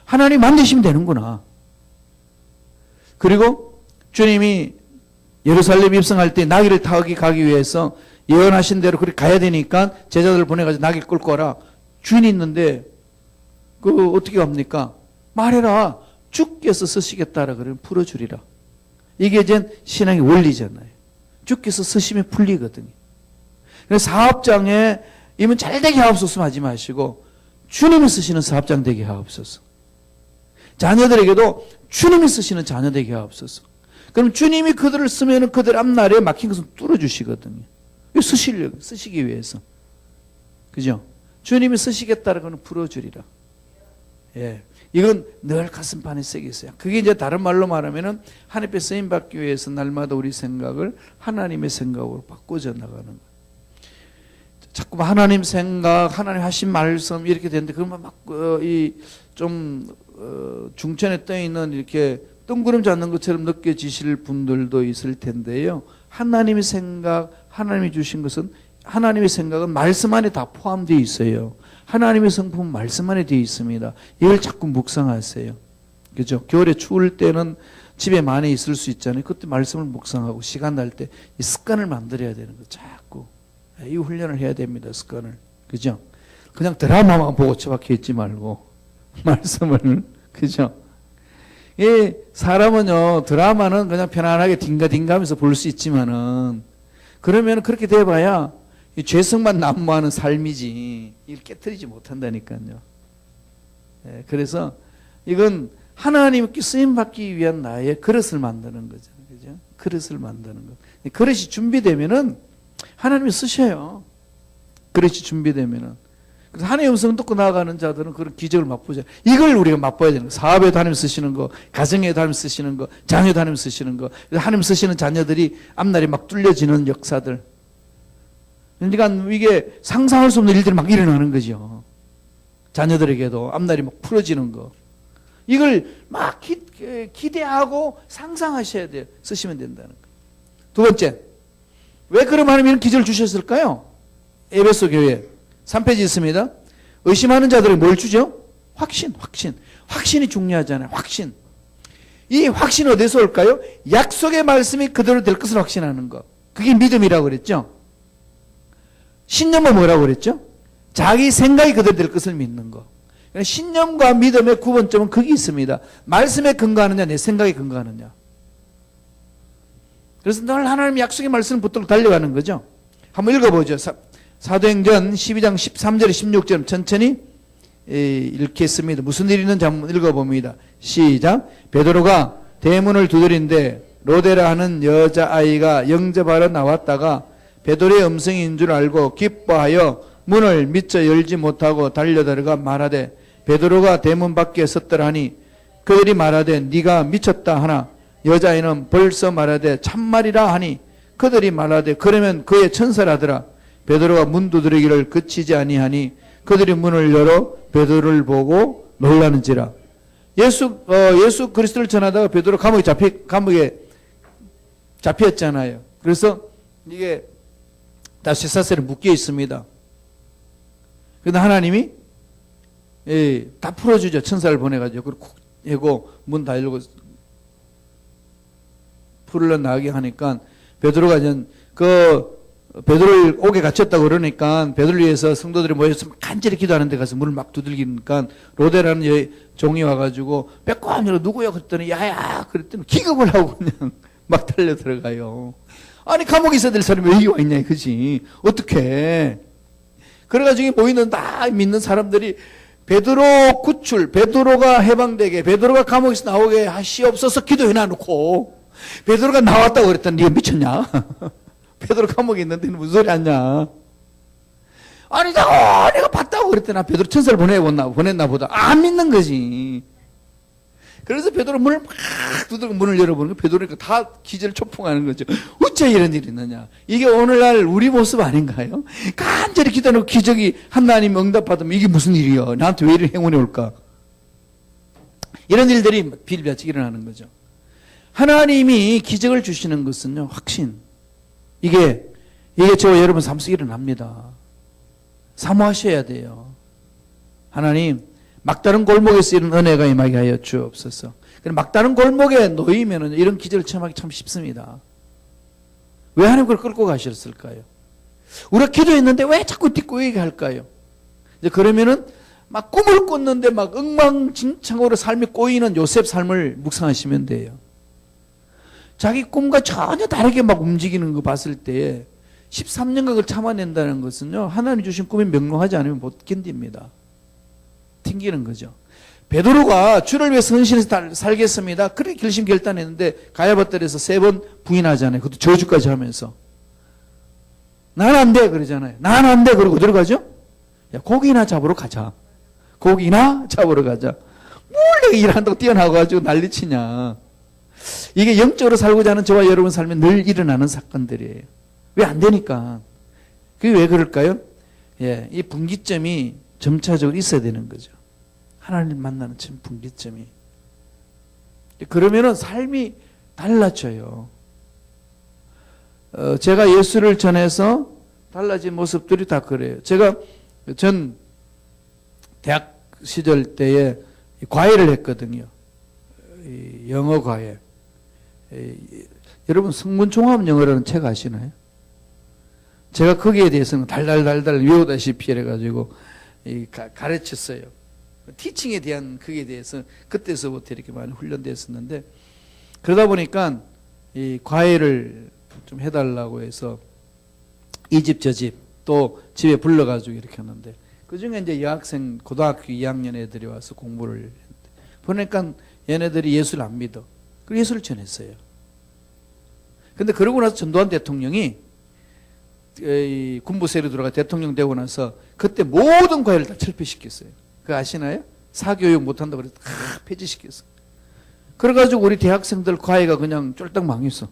하나님 만드시면 되는구나. 그리고 주님이 예루살렘 입성할 때 나귀를 타기 가기 위해서 예언하신 대로 그렇게 가야 되니까 제자들을 보내가지고 나귀를 끌고 와라. 주인이 있는데 어떻게 합니까? 말해라. 주께서 쓰시겠다라 그러면 풀어주리라. 이게 이제 신앙의 원리잖아요. 주께서 쓰시면 풀리거든요. 그래서 사업장에 이면 잘되게 하옵소서 하지 마시고 주님이 쓰시는 사업장 되게 하옵소서. 자녀들에게도 주님이 쓰시는 자녀 되게 하옵소서. 그럼 주님이 그들을 쓰면 그들 앞날에 막힌 것은 뚫어주시거든요. 쓰시기 위해서. 그죠? 주님이 쓰시겠다는 것은 풀어주리라. 예. 이건 늘 가슴판에 새겨 있어요. 그게 이제 다른 말로 말하면은 하나님께 쓰임 받기 위해서 날마다 우리 생각을 하나님의 생각으로 바꿔져 나가는 거예요. 자꾸 하나님 생각, 하나님 하신 말씀 이렇게 되는데 그러면 막 중천에 떠 있는 이렇게 뜬구름 잡는 것처럼 느껴지실 분들도 있을 텐데요. 하나님의 생각, 하나님이 주신 것은 하나님의 생각은 말씀 안에 다 포함되어 있어요. 하나님의 성품은 말씀 안에 되어 있습니다. 이걸 자꾸 묵상하세요. 그죠? 겨울에 추울 때는 집에 많이 있을 수 있잖아요. 그때 말씀을 묵상하고 시간 날 때 이 습관을 만들어야 되는 거 자꾸. 이 훈련을 해야 됩니다. 습관을. 그죠? 그냥 드라마만 보고 처박혀 있지 말고 말씀을. 그죠? 이 사람은요, 드라마는 그냥 편안하게 딩가딩가 하면서 볼 수 있지만은 그러면 그렇게 돼봐야 이 죄성만 난무하는 삶이지 이걸 깨트리지 못한다니까요. 네, 그래서 이건 하나님께 쓰임받기 위한 나의 그릇을 만드는 거잖아요. 그죠? 그릇을 만드는 것. 그릇이 준비되면은 하나님이 쓰셔요. 그릇이 준비되면은. 그래서 하나님의 음성을 듣고 나아가는 자들은 그런 기적을 맛보죠. 이걸 우리가 맛봐야 되는 거예요. 사업에도 하나님 쓰시는 거, 가정에도 하나님 쓰시는 거, 자녀도 하나님 쓰시는 거. 하나님 쓰시는 자녀들이 앞날에 막 뚫려지는 역사들. 그러니까 이게 상상할 수 없는 일들이 막 일어나는 거죠. 자녀들에게도 앞날이 막 풀어지는 거. 이걸 막 기대하고 상상하셔야 돼요. 쓰시면 된다는 거. 두 번째, 왜 그럼 하나님이 이런 기적을 주셨을까요? 에베소 교회 3페이지 있습니다. 의심하는 자들에게 뭘 주죠? 확신. 확신이 중요하잖아요. 확신. 이 확신은 어디서 올까요? 약속의 말씀이 그대로 될 것을 확신하는 거. 그게 믿음이라고 그랬죠. 신념은 뭐라고 그랬죠? 자기 생각이 그대로 될 것을 믿는 거. 신념과 믿음의 구분점은 거기 있습니다. 말씀에 근거하느냐, 내 생각에 근거하느냐. 그래서 늘 하나님의 약속의 말씀을 붙들고 달려가는 거죠. 한번 읽어보죠. 사도행전 12장 13절 16절 천천히 읽겠습니다. 무슨 일이 있는지 한번 읽어봅니다. 시작. 베드로가 대문을 두드린데 로데라 하는 여자아이가 영접하러 나왔다가 베드로의 음성인 줄 알고 기뻐하여 문을 미처 열지 못하고 달려들어가 말하되 베드로가 대문 밖에 섰더라 하니 그들이 말하되 네가 미쳤다 하나 여자아이는 벌써 말하되 참말이라 하니 그들이 말하되 그러면 그의 천사라더라. 베드로가 문 두드리기를 그치지 아니하니 그들이 문을 열어 베드로를 보고 놀라는지라. 예수 그리스도를 전하다가 베드로 감옥에 잡혔잖아요. 그래서 이게 다 쇠사슬에 묶여 있습니다. 그런데 하나님이 다 풀어주죠. 천사를 보내가지고 그리고 콕 해고 문 다 열고 풀러 나가게 하니까 베드로가 베드로를 옥에 갇혔다고 그러니까 베드로를 위해서 성도들이 모여서 간절히 기도하는 데 가서 문을 막 두들기니까 로데라는 종이 와가지고 빼꼼하면 누구야 그랬더니 야야 그랬더니 기겁을 하고 그냥 막 달려 들어가요. 아니 감옥에 있어야 될 사람이 왜 여기 와 있냐 그지. 어떡해. 그래가지고 모이는 다 믿는 사람들이 베드로 구출, 베드로가 해방되게, 베드로가 감옥에서 나오게 하시옵소서 기도해 놔놓고 베드로가 나왔다고 그랬더니 네가 미쳤냐? 베드로 감옥에 있는데 무슨 소리 하냐? 아니 내가 봤다고 그랬더니 베드로 천사를 보냈나 보다. 안 믿는 거지. 그래서 베드로 문을 막 두들고 문을 열어보는 거 베드로니까 다 기절을 초풍하는 거죠. 어째 이런 일이 있느냐. 이게 오늘날 우리 모습 아닌가요? 간절히 기도하고 기적이 하나님 응답받으면 이게 무슨 일이야. 나한테 왜 이런 행운이 올까. 이런 일들이 비일비재하게 일어나는 거죠. 하나님이 기적을 주시는 것은요 확신. 이게 저와 여러분 삶 속에 일어납니다. 사모하셔야 돼요. 하나님 막다른 골목에서 이런 은혜가 임하게 하여 주옵소서. 막다른 골목에 놓이면 이런 기적을 체험하기 참 쉽습니다. 왜 하나님 그걸 끌고 가셨을까요? 우리가 기도했는데 왜 자꾸 뒷고이게 할까요? 이제 그러면은 막 꿈을 꿨는데 막 엉망진창으로 삶이 꼬이는 요셉 삶을 묵상하시면 돼요. 자기 꿈과 전혀 다르게 막 움직이는 거 봤을 때 13년간 그걸 참아낸다는 것은요 하나님 주신 꿈이 명료하지 않으면 못 견딥니다. 튕기는 거죠. 베드로가 주를 위해서 헌신해서 살겠습니다. 그렇게 결심결단했는데 가야바들에서 3번 부인하잖아요. 그것도 저주까지 하면서 난 안 돼 그러잖아요. 난 안 돼 그러고 들어가죠. 야 고기나 잡으러 가자. 고기나 잡으러 가자. 뭘 내가 일한다고 뛰어나가지고 난리치냐. 이게 영적으로 살고자 하는 저와 여러분 삶에 늘 일어나는 사건들이에요. 왜 안 되니까. 그게 왜 그럴까요? 예, 이 분기점이 점차적으로 있어야 되는 거죠. 하나님 만나는 참 분기점이. 그러면은 삶이 달라져요. 제가 예수를 전해서 달라진 모습들이 다 그래요. 제가 전 대학 시절 때에 과외를 했거든요. 영어 과외. 여러분 성문종합 영어라는 책 아시나요? 제가 거기에 대해서는 달달달달 외우다시피 해가지고 가르쳤어요. 티칭에 대한 거기에 대해서 그때서부터 이렇게 많이 훈련됐었는데 그러다 보니까 이 과외를 좀 해달라고 해서 이 집 저 집 또 집에 불러가지고 이렇게 하는데 그 중에 이제 여학생 고등학교 2학년 애들이 와서 공부를 했는데 보니까 얘네들이 예수를 안 믿어. 그래서 예수를 전했어요. 근데 그러고 나서 전두환 대통령이 군부세로 들어가 대통령 되고 나서 그때 모든 과외를 다 철폐시켰어요. 그거 아시나요? 사교육 못한다고 그래서 다 폐지시켰어. 그래가지고 우리 대학생들 과외가 그냥 쫄딱 망했어.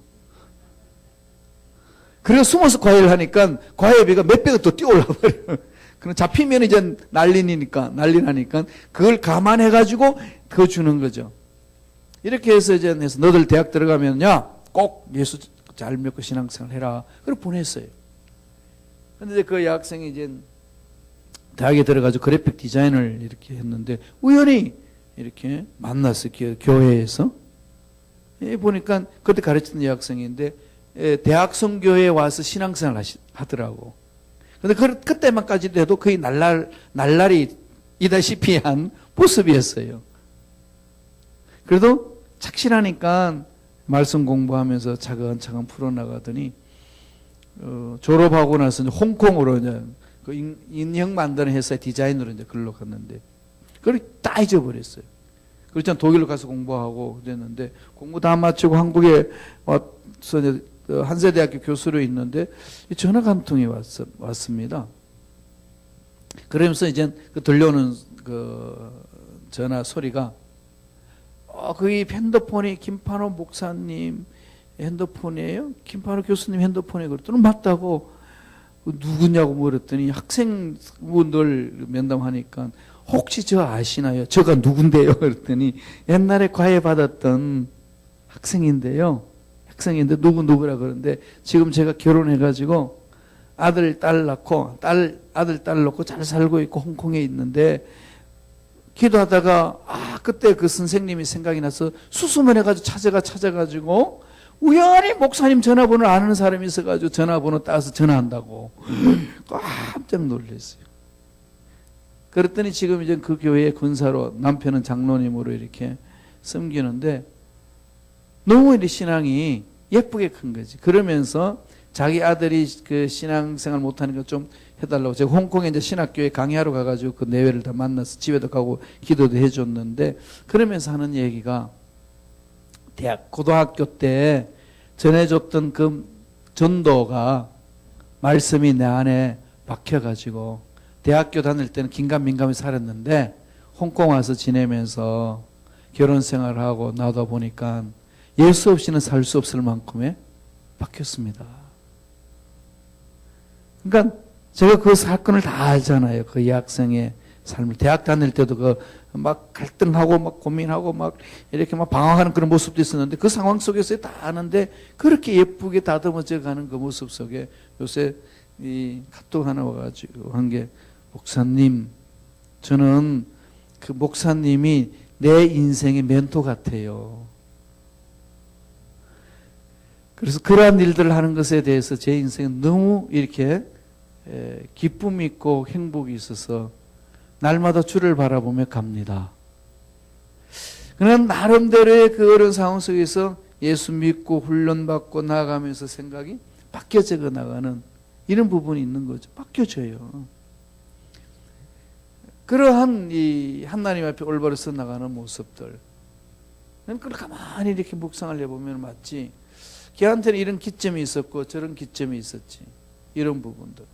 그리고 숨어서 과외를 하니까 과외비가 몇 배가 더 뛰어올라 버려요. 그럼 잡히면 이제 난리 나니까 그걸 감안해가지고 그거 주는 거죠. 이렇게 해서 이제 너들 대학 들어가면 꼭 예수 잘 믿고 신앙생활 해라. 그걸 보냈어요. 근데 그 여학생이 이제 대학에 들어가지고 그래픽 디자인을 이렇게 했는데 우연히 이렇게 만났어요. 교회에서. 보니까 그때 가르치는 여학생인데 대학 선교회에 와서 신앙생활 하더라고. 근데 그때만까지도 해도 거의 날라리 이다시피 한 모습이었어요. 그래도 착실하니까 말씀 공부하면서 차근차근 풀어나가더니 졸업하고 나서 이제 홍콩으로 이제 그 인형 만드는 회사 디자인으로 이제 글로 갔는데 그걸 다 잊어버렸어요. 그렇잖아. 독일로 가서 공부하고 그랬는데 공부 다 마치고 한국에 와서 이제 한세대학교 교수로 있는데 전화가 한 통이 왔습니다. 그러면서 이제 그 들려오는 그 전화 소리가 거기 핸드폰이 김판호 목사님 핸드폰이에요? 김판호 교수님 핸드폰이에요? 그랬더니 맞다고. 누구냐고 물었더니 학생분들 면담하니까 혹시 저 아시나요? 저가 누군데요? 그랬더니 옛날에 과외 받았던 학생인데요. 학생인데 누구라 그러는데 지금 제가 결혼해가지고 아들 딸 낳고 아들 딸 낳고 잘 살고 있고 홍콩에 있는데 기도하다가 그때 그 선생님이 생각이 나서 수수문해가지고 찾아가지고 우연히 목사님 전화번호를 아는 사람이 있어가지고 전화번호 따서 전화한다고 깜짝 놀랐어요. 그랬더니 지금 이제 그 교회의 권사로 남편은 장로님으로 이렇게 섬기는데 너무 이 신앙이 예쁘게 큰 거지. 그러면서 자기 아들이 그 신앙생활 못하는 거 좀 해달라고 제가 홍콩에 이제 신학교에 강의하러 가가지고 그 내외를 다 만나서 집에도 가고 기도도 해줬는데 그러면서 하는 얘기가 고등학교 때 전해줬던 그 전도가 말씀이 내 안에 박혀가지고 대학교 다닐 때는 긴가민가하게 살았는데 홍콩 와서 지내면서 결혼 생활하고 나다 보니까 예수 없이는 살 수 없을 만큼의 박혔습니다. 그러니까 제가 그 사건을 다 알잖아요. 그 여학생의 삶을 대학 다닐 때도 막 갈등하고 막 고민하고 막 이렇게 막 방황하는 그런 모습도 있었는데 그 상황 속에서 다 아는데 그렇게 예쁘게 다듬어져 가는 그 모습 속에 요새 이 카톡 하나 와가지고 한 게 목사님 저는 그 목사님이 내 인생의 멘토 같아요. 그래서 그러한 일들을 하는 것에 대해서 제 인생은 너무 이렇게 기쁨이 있고 행복이 있어서 날마다 주를 바라보며 갑니다. 그냥 나름대로의 그 어려운 상황 속에서 예수 믿고 훈련받고 나아가면서 생각이 바뀌어져 나가는 이런 부분이 있는 거죠. 바뀌어져요. 그러한 이 하나님 앞에 올바로 서 나가는 모습들. 그걸 가만히 이렇게 묵상을 해보면 맞지. 걔한테는 이런 기점이 있었고 저런 기점이 있었지. 이런 부분들.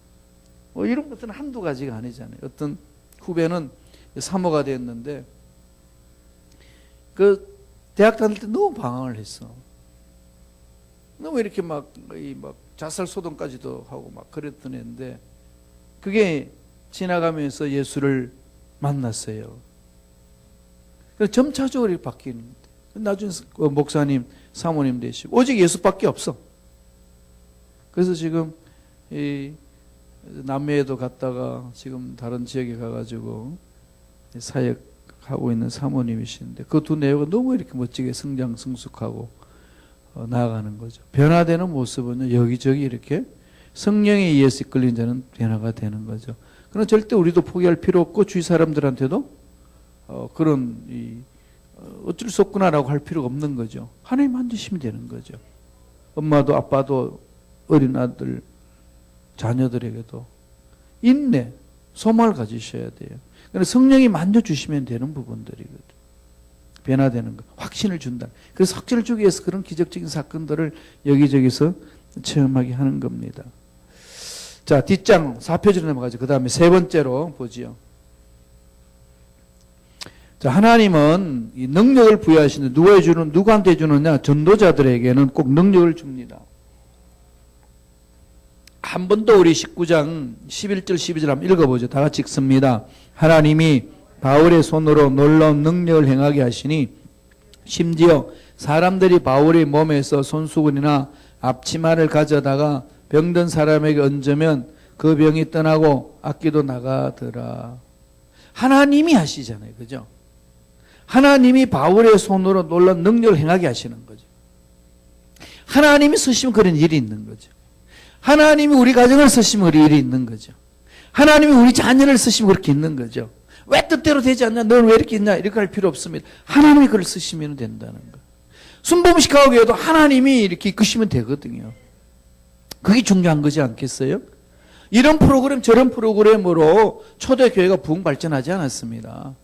이런 것들은 한두 가지가 아니잖아요. 어떤 후배는 사모가 됐는데 그 대학 다닐 때 너무 방황을 했어. 너무 이렇게 막 자살 소동까지도 하고 막 그랬던 애인데 그게 지나가면서 예수를 만났어요. 그래서 점차적으로 이렇게 바뀌는 거예요. 나중에 목사님, 사모님 되시고 오직 예수밖에 없어. 그래서 지금 이 남해에도 갔다가 지금 다른 지역에 가가지고 사역하고 있는 사모님이신데 그 두 내외가 너무 이렇게 멋지게 성장 성숙하고 나아가는 거죠. 변화되는 모습은 여기저기 이렇게 성령에 의해서 이끌린 자는 변화가 되는 거죠. 그러나 절대 우리도 포기할 필요 없고 주위 사람들한테도 그런 어쩔 수 없구나라고 할 필요가 없는 거죠. 하나님 만드시면 되는 거죠. 엄마도 아빠도 어린 아들 자녀들에게도 인내, 소망을 가지셔야 돼요. 그러니까 성령이 만져주시면 되는 부분들이거든요. 변화되는 거, 확신을 준다. 그래서 확신을 주기 위해서 그런 기적적인 사건들을 여기저기서 체험하게 하는 겁니다. 자, 뒷장 4표지로 넘어가죠. 그 다음에 세 번째로 보지요. 자, 하나님은 이 능력을 부여하시는데 누구한테 주느냐? 전도자들에게는 꼭 능력을 줍니다. 한 번 더 우리 19장 11절 12절 한번 읽어보죠. 다 같이 읽습니다. 하나님이 바울의 손으로 놀라운 능력을 행하게 하시니 심지어 사람들이 바울의 몸에서 손수건이나 앞치마를 가져다가 병든 사람에게 얹으면 그 병이 떠나고 악기도 나가더라. 하나님이 하시잖아요. 그죠? 하나님이 바울의 손으로 놀라운 능력을 행하게 하시는 거죠. 하나님이 쓰시면 그런 일이 있는 거죠. 하나님이 우리 가정을 쓰시면 그런 일이 있는 거죠. 하나님이 우리 자녀를 쓰시면 그렇게 있는 거죠. 왜 뜻대로 되지 않냐? 너는 왜 이렇게 있냐? 이렇게 할 필요 없습니다. 하나님이 그걸 쓰시면 된다는 거. 순범시카고 교회도 하나님이 이렇게 이끄시면 되거든요. 그게 중요한 거지 않겠어요? 이런 프로그램 저런 프로그램으로 초대교회가 부흥 발전하지 않았습니다.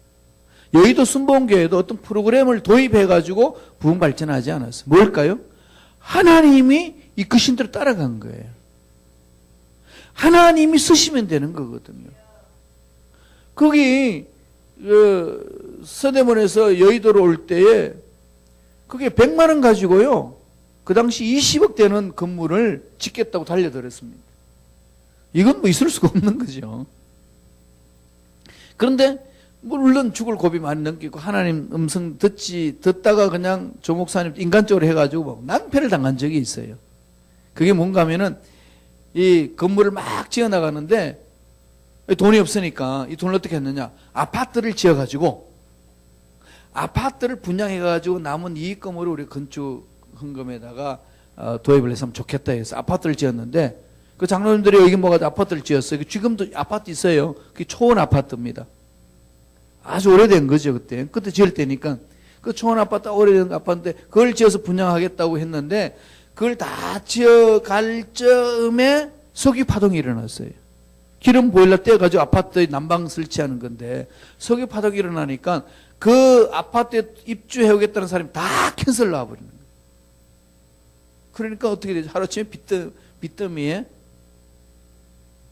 여의도 순복음교회도 어떤 프로그램을 도입해가지고 부흥 발전하지 않았어요. 뭘까요? 하나님이 이끄신 대로 따라간 거예요. 하나님이 쓰시면 되는 거거든요. 거기 서대문에서 여의도로 올 때에 그게 100만 원 가지고요. 그 당시 20억 되는 건물을 짓겠다고 달려들었습니다. 이건 뭐 있을 수가 없는 거죠. 그런데 물론 죽을 고비 많이 넘기고 하나님 음성 듣다가 그냥 조 목사님 인간적으로 해가지고 뭐 낭패를 당한 적이 있어요. 그게 뭔가 하면은 이 건물을 막 지어나가는데 돈이 없으니까 이 돈을 어떻게 했느냐. 아파트를 지어가지고 아파트를 분양해가지고 남은 이익금으로 우리 건축 헌금에다가 도입을 했으면 좋겠다 해서 아파트를 지었는데 그 장로님들이 여기 모아가지고 아파트를 지었어요. 지금도 아파트 있어요. 그게 초원 아파트입니다. 아주 오래된 거죠, 그때. 그때 지을 때니까. 그 초원 아파트, 오래된 아파트인데, 그걸 지어서 분양하겠다고 했는데, 그걸 다 지어갈 즈음에 석유 파동이 일어났어요. 기름 보일러 떼어가지고 아파트에 난방 설치하는 건데, 석유 파동이 일어나니까, 그 아파트에 입주해오겠다는 사람이 다 캔슬 나와버리는 거예요. 그러니까 어떻게 되죠? 하루아침에 빚더미에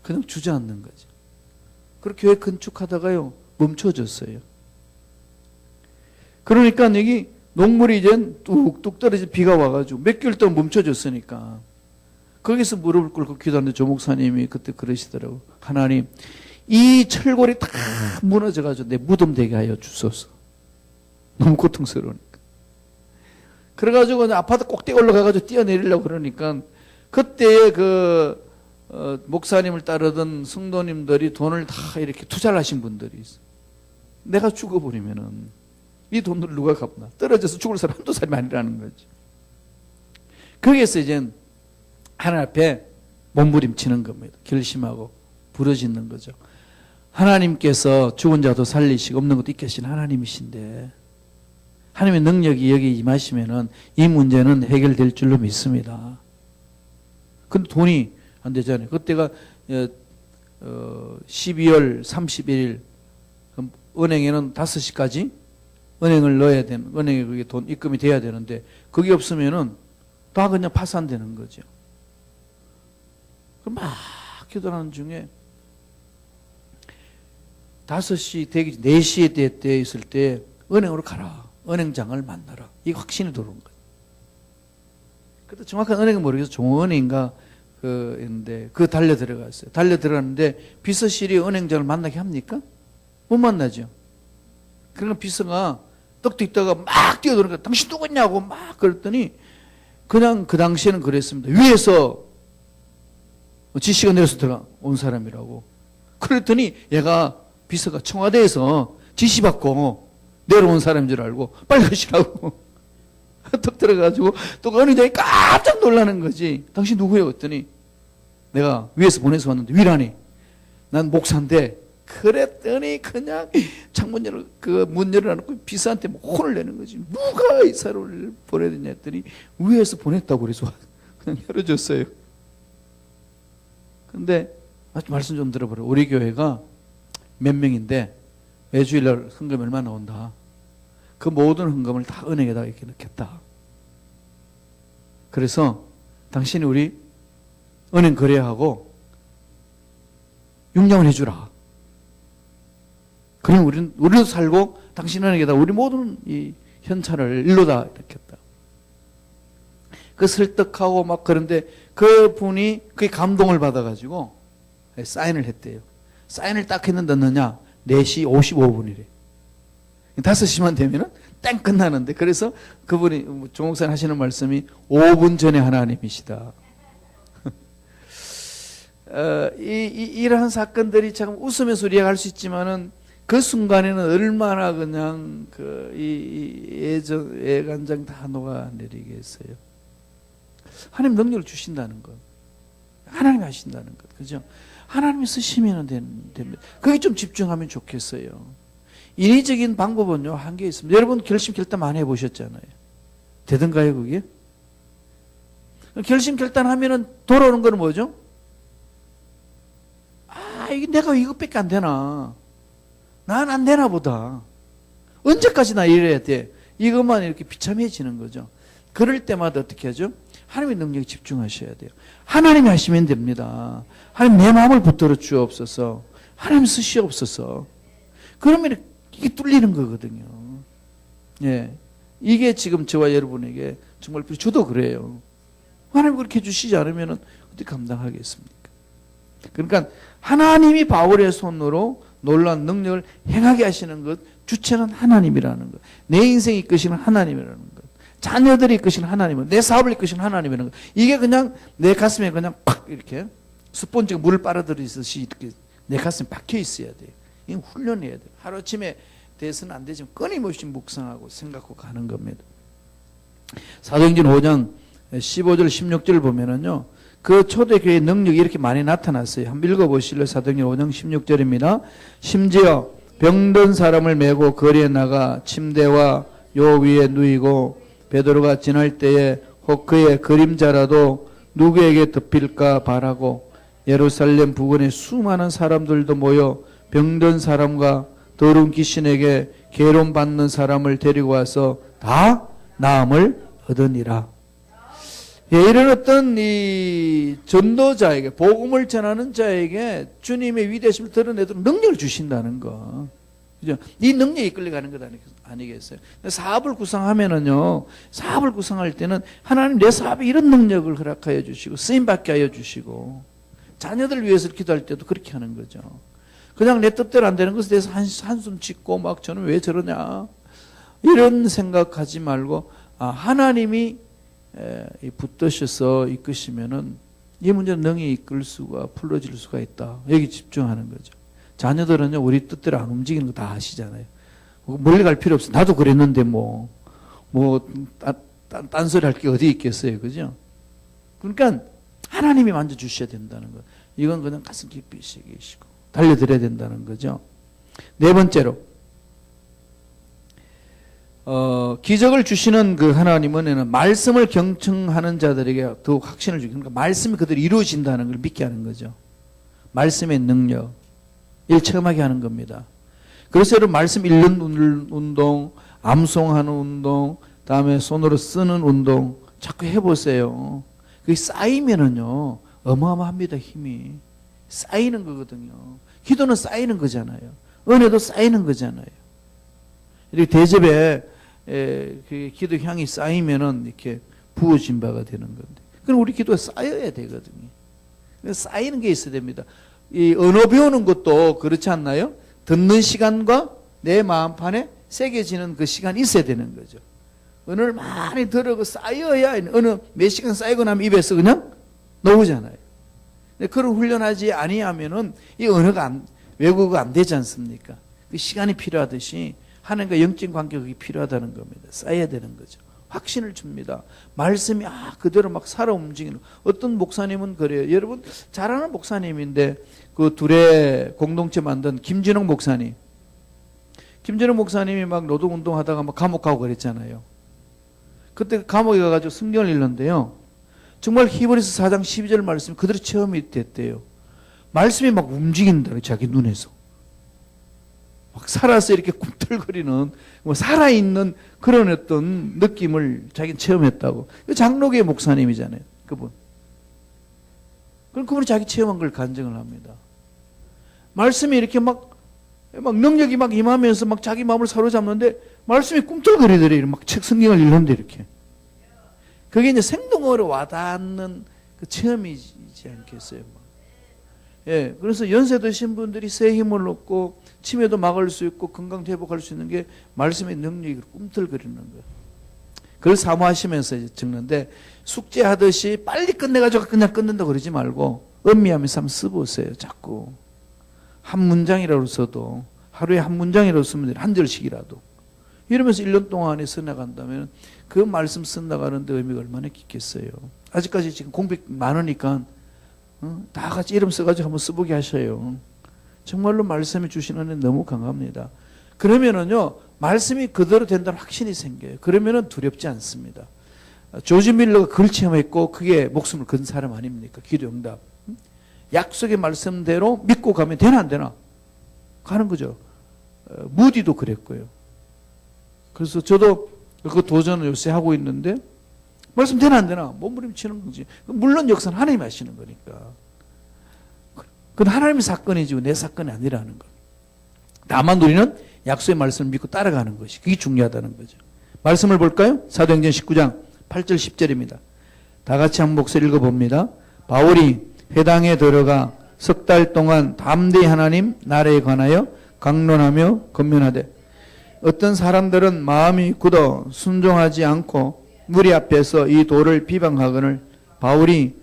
그냥 주저앉는 거죠. 그렇게 교회 건축하다가요, 멈춰졌어요. 그러니까 여기 녹물이 이제 뚝뚝 떨어진 비가 와가지고 몇 개월 동안 멈춰졌으니까 거기서 무릎을 꿇고 기도하는데 조 목사님이 그때 그러시더라고. 하나님, 이 철골이 다 무너져가지고 내 무덤 되게 하여 주소서. 너무 고통스러우니까. 그래가지고 아파트 꼭대기 올라가가지고 뛰어내리려고 그러니까 그때에 목사님을 따르던 성도님들이 돈을 다 이렇게 투자를 하신 분들이 있어. 내가 죽어버리면은 이 돈을 누가 갚나? 떨어져서 죽을 사람 한두 사람이 아니라는 거지. 거기에서 이제 하나님 앞에 몸부림치는 겁니다. 결심하고 부르짖는 거죠. 하나님께서 죽은 자도 살리시고 없는 것도 있게 하신 하나님이신데 하나님의 능력이 여기 임하시면은 이 문제는 해결될 줄로 믿습니다. 근데 돈이 안 되잖아요. 그때가 12월 31일 은행에는 5시까지 은행을 넣어야 되는, 은행에 그게 돈 입금이 돼야 되는데 그게 없으면은 다 그냥 파산되는 거죠. 그럼 막 기도하는 중에 5시 되기 4시에 때 있을 때 은행으로 가라. 은행장을 만나라. 이 확신이 들어온 거예요. 그때 정확한 은행은 모르겠어요. 종은행인가 있는데 달려 들어갔어요. 달려 들어갔는데 비서실이 은행장을 만나게 합니까? 못 만나죠. 그러니까 비서가 떡도 있다가 막 뛰어들어니까 당신 누구냐고 막 그랬더니 그냥 그 당시에는 그랬습니다. 위에서 지시가 내려서 들어온 사람이라고. 그랬더니 얘가 비서가 청와대에서 지시받고 내려온 사람인 줄 알고 빨리 가시라고 턱 들어가지고 또 은행장이 깜짝 놀라는 거지. 당신 누구예요? 그랬더니 내가 위에서 보내서 왔는데 위라니 난 목사인데 그랬더니 그냥 창문 문 열어놓고 비서한테 혼을 내는 거지. 누가 이 사람을 보내느냐 했더니 위에서 보냈다고 그래서 그냥 열어줬어요. 근데 말씀 좀 들어보라. 우리 교회가 몇 명인데 매주일날 헌금이 얼마 나온다. 그 모든 헌금을 다 은행에다 이렇게 넣겠다. 그래서 당신이 우리 은행 거래하고 융량을 해주라. 그럼 우리도 살고 당신 은행에다 우리 모든 이 현찰을 일로다 넣겠다. 그 설득하고 막 그런데 그 분이 그게 감동을 받아가지고 사인을 했대요. 사인을 딱 했는데 넣느냐? 4시 55분이래. 5시만 되면은 땡 끝나는데 그래서 그분이 조 목사님 하시는 말씀이 5분 전에 하나님이시다. 이러한 사건들이 참 웃으면서 우리가 할 수 있지만은 그 순간에는 얼마나 그냥 애간장 다 녹아내리겠어요. 하나님 능력을 주신다는 것, 하나님이 하신다는 것, 그죠? 하나님이 쓰시면 됩니다. 그게 좀 집중하면 좋겠어요. 인위적인 방법은요 한계 있습니다. 여러분 결단 많이 해보셨잖아요. 되던가요, 그게? 결심 결단하면은 돌아오는 건 뭐죠? 이게 내가 이것밖에 안 되나? 난 안 되나 보다. 언제까지 나 이래야 돼? 이것만 이렇게 비참해지는 거죠. 그럴 때마다 어떻게 하죠? 하나님의 능력에 집중하셔야 돼요. 하나님이 하시면 됩니다. 하나님 내 마음을 붙들어 주옵소서. 하나님 쓰시옵소서. 그러면 이게 뚫리는 거거든요. 예. 이게 지금 저와 여러분에게 정말 저도 그래요. 하나님 그렇게 해주시지 않으면 어떻게 감당하겠습니까? 그러니까 하나님이 바울의 손으로 놀라운 능력을 행하게 하시는 것, 주체는 하나님이라는 것, 내 인생이 이끄시는 하나님이라는 것, 자녀들이 이끄시는 하나님은, 내 사업을 이끄시는 하나님이라는 것, 이게 그냥 내 가슴에 그냥 팍 이렇게 스폰지가 물을 빨아들이듯이 이렇게 내 가슴에 박혀 있어야 돼요. 이건 훈련해야 돼요. 하루아침에 돼서는 안 되지만 끊임없이 묵상하고 생각하고 가는 겁니다. 사도행전 5장 15절 16절을 보면은요, 그 초대교회의 능력이 이렇게 많이 나타났어요. 한번 읽어보실래요? 사도행전 5장 16절입니다. 심지어 병든 사람을 메고 거리에 나가 침대와 요 위에 누이고 베드로가 지날 때에 혹 그의 그림자라도 누구에게 덮일까 바라고 예루살렘 부근에 수많은 사람들도 모여 병든 사람과 더러운 귀신에게 괴로움받는 사람을 데리고 와서 다 나음을 얻으니라. 예, 이런 어떤 이 전도자에게, 복음을 전하는 자에게 주님의 위대심을 드러내도록 능력을 주신다는 거. 그죠? 이 능력이 이끌려가는 것 아니겠어요? 사업을 구상하면은요, 사업을 구상할 때는 하나님 내 사업에 이런 능력을 허락하여 주시고, 쓰임받게 하여 주시고, 자녀들을 위해서 기도할 때도 그렇게 하는 거죠. 그냥 내 뜻대로 안 되는 것에 대해서 한숨 짓고 막 저는 왜 저러냐, 이런 생각하지 말고, 하나님이 붙드셔서 이끄시면은 이 문제는 능히 이끌 수가, 풀어질 수가 있다. 여기 집중하는 거죠. 자녀들은요, 우리 뜻대로 안 움직이는 거 다 아시잖아요. 멀리 갈 필요 없어. 나도 그랬는데 딴소리 할 게 어디 있겠어요. 그죠? 그러니까 하나님이 만져주셔야 된다는 거. 이건 그냥 가슴 깊이 새기시고 달려드려야 된다는 거죠. 네 번째로, 기적을 주시는 그 하나님은 말씀을 경청하는 자들에게 더욱 확신을 주고, 그러니까 말씀이 그대로 이루어진다는 걸 믿게 하는 거죠. 말씀의 능력, 일 체험하게 하는 겁니다. 그래서 여러분 말씀 읽는 운동, 암송하는 운동, 다음에 손으로 쓰는 운동 자꾸 해보세요. 그게 쌓이면은요, 어마어마합니다. 힘이 쌓이는 거거든요. 기도는 쌓이는 거잖아요. 은혜도 쌓이는 거잖아요. 이렇게 대접에 그 기도 향이 쌓이면은 이렇게 부어진 바가 되는 건데, 그럼 우리 기도가 쌓여야 되거든요. 쌓이는 게 있어야 됩니다. 이 언어 배우는 것도 그렇지 않나요? 듣는 시간과 내 마음판에 새겨지는 그 시간이 있어야 되는 거죠. 언어를 많이 들어고 쌓여야, 어느 몇 시간 쌓이고 나면 입에서 그냥 나오잖아요. 그런 훈련하지 아니하면은 이 언어가 외국어가 안 되지 않습니까? 그 시간이 필요하듯이 하나님과 영적 관계가 필요하다는 겁니다. 쌓여야 되는 거죠. 확신을 줍니다. 말씀이 그대로 막 살아 움직이는. 어떤 목사님은 그래요. 여러분 잘 아는 목사님인데 그 둘의 공동체 만든 김진홍 목사님. 김진홍 목사님이 막 노동운동 하다가 막 감옥 가고 그랬잖아요. 그때 감옥에 가가지고 성경을 읽는데요, 정말 히브리서 4장 12절 말씀이 그대로 체험이 됐대요. 말씀이 막 움직인다, 자기 눈에서. 막 살아서 이렇게 꿈틀거리는, 살아있는 그런 어떤 느낌을 자기는 체험했다고. 장로교의 목사님이잖아요, 그분. 그럼 그분이 자기 체험한 걸 간증을 합니다. 말씀이 이렇게 막 능력이 막 임하면서 막 자기 마음을 사로잡는데 말씀이 꿈틀거리더래요. 막 책 성경을 읽는데 이렇게. 그게 이제 생동으로 와닿는 그 체험이지 않겠어요. 예, 그래서 연세 드신 분들이 새 힘을 얻고 치매도 막을 수 있고 건강 회복할 수 있는 게 말씀의 능력이 꿈틀거리는 거예요. 그걸 사모하시면서 이제 적는데, 숙제하듯이 빨리 끝내가지고 그냥 끝낸다고 그러지 말고 음미하면서 한번 써보세요. 자꾸 한 문장이라도 써도, 하루에 한 문장이라도 쓰면 돼요. 한 절씩이라도. 이러면서 1년 동안에 써나간다면 그 말씀 써나가는데 의미가 얼마나 깊겠어요. 아직까지 지금 공백 많으니까 다 같이 이름 써가지고 한번 써보게 하셔요. 정말로 말씀해 주시는 은혜 너무 강합니다. 그러면은요, 말씀이 그대로 된다는 확신이 생겨요. 그러면은 두렵지 않습니다. 조지 밀러가 그걸 체험했고 그게 목숨을 건 사람 아닙니까? 기도응답. 약속의 말씀대로 믿고 가면 되나 안 되나? 가는 거죠. 무디도 그랬고요. 그래서 저도 그 도전을 요새 하고 있는데 말씀 되나 안 되나? 몸부림치는 거지. 물론 역사는 하나님이 하시는 거니까. 그건 하나님의 사건이지 내 사건이 아니라는 거. 다만 우리는 약속의 말씀을 믿고 따라가는 것이 그게 중요하다는 거죠. 말씀을 볼까요? 사도행전 19장 8절 10절입니다. 다 같이 한 목소리 읽어봅니다. 바울이 회당에 들어가 석 달 동안 담대히 하나님 나라에 관하여 강론하며 권면하되 어떤 사람들은 마음이 굳어 순종하지 않고 무리 앞에서 이 도를 비방하거늘 바울이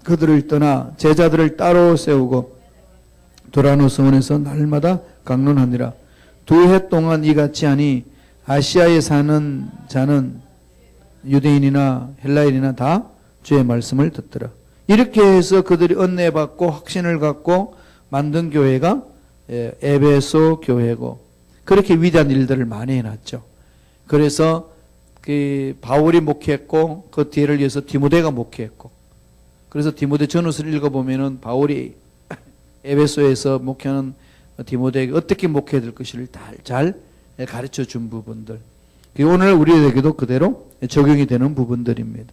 그들을 떠나 제자들을 따로 세우고 도라노 성원에서 날마다 강론하니라. 2해 동안 이같이 하니 아시아에 사는 자는 유대인이나 헬라인이나 다 주의 말씀을 듣더라. 이렇게 해서 그들이 은혜받고 확신을 갖고 만든 교회가 에베소 교회고 그렇게 위대한 일들을 많이 해놨죠. 그래서 그 바울이 목회했고 그 뒤를 이어서 디모데가 목회했고 그래서 디모데 전후서를 읽어보면은 바울이 에베소에서 목회하는 디모데에게 어떻게 목회해야 될 것을 잘 가르쳐 준 부분들. 오늘 우리에게도 그대로 적용이 되는 부분들입니다.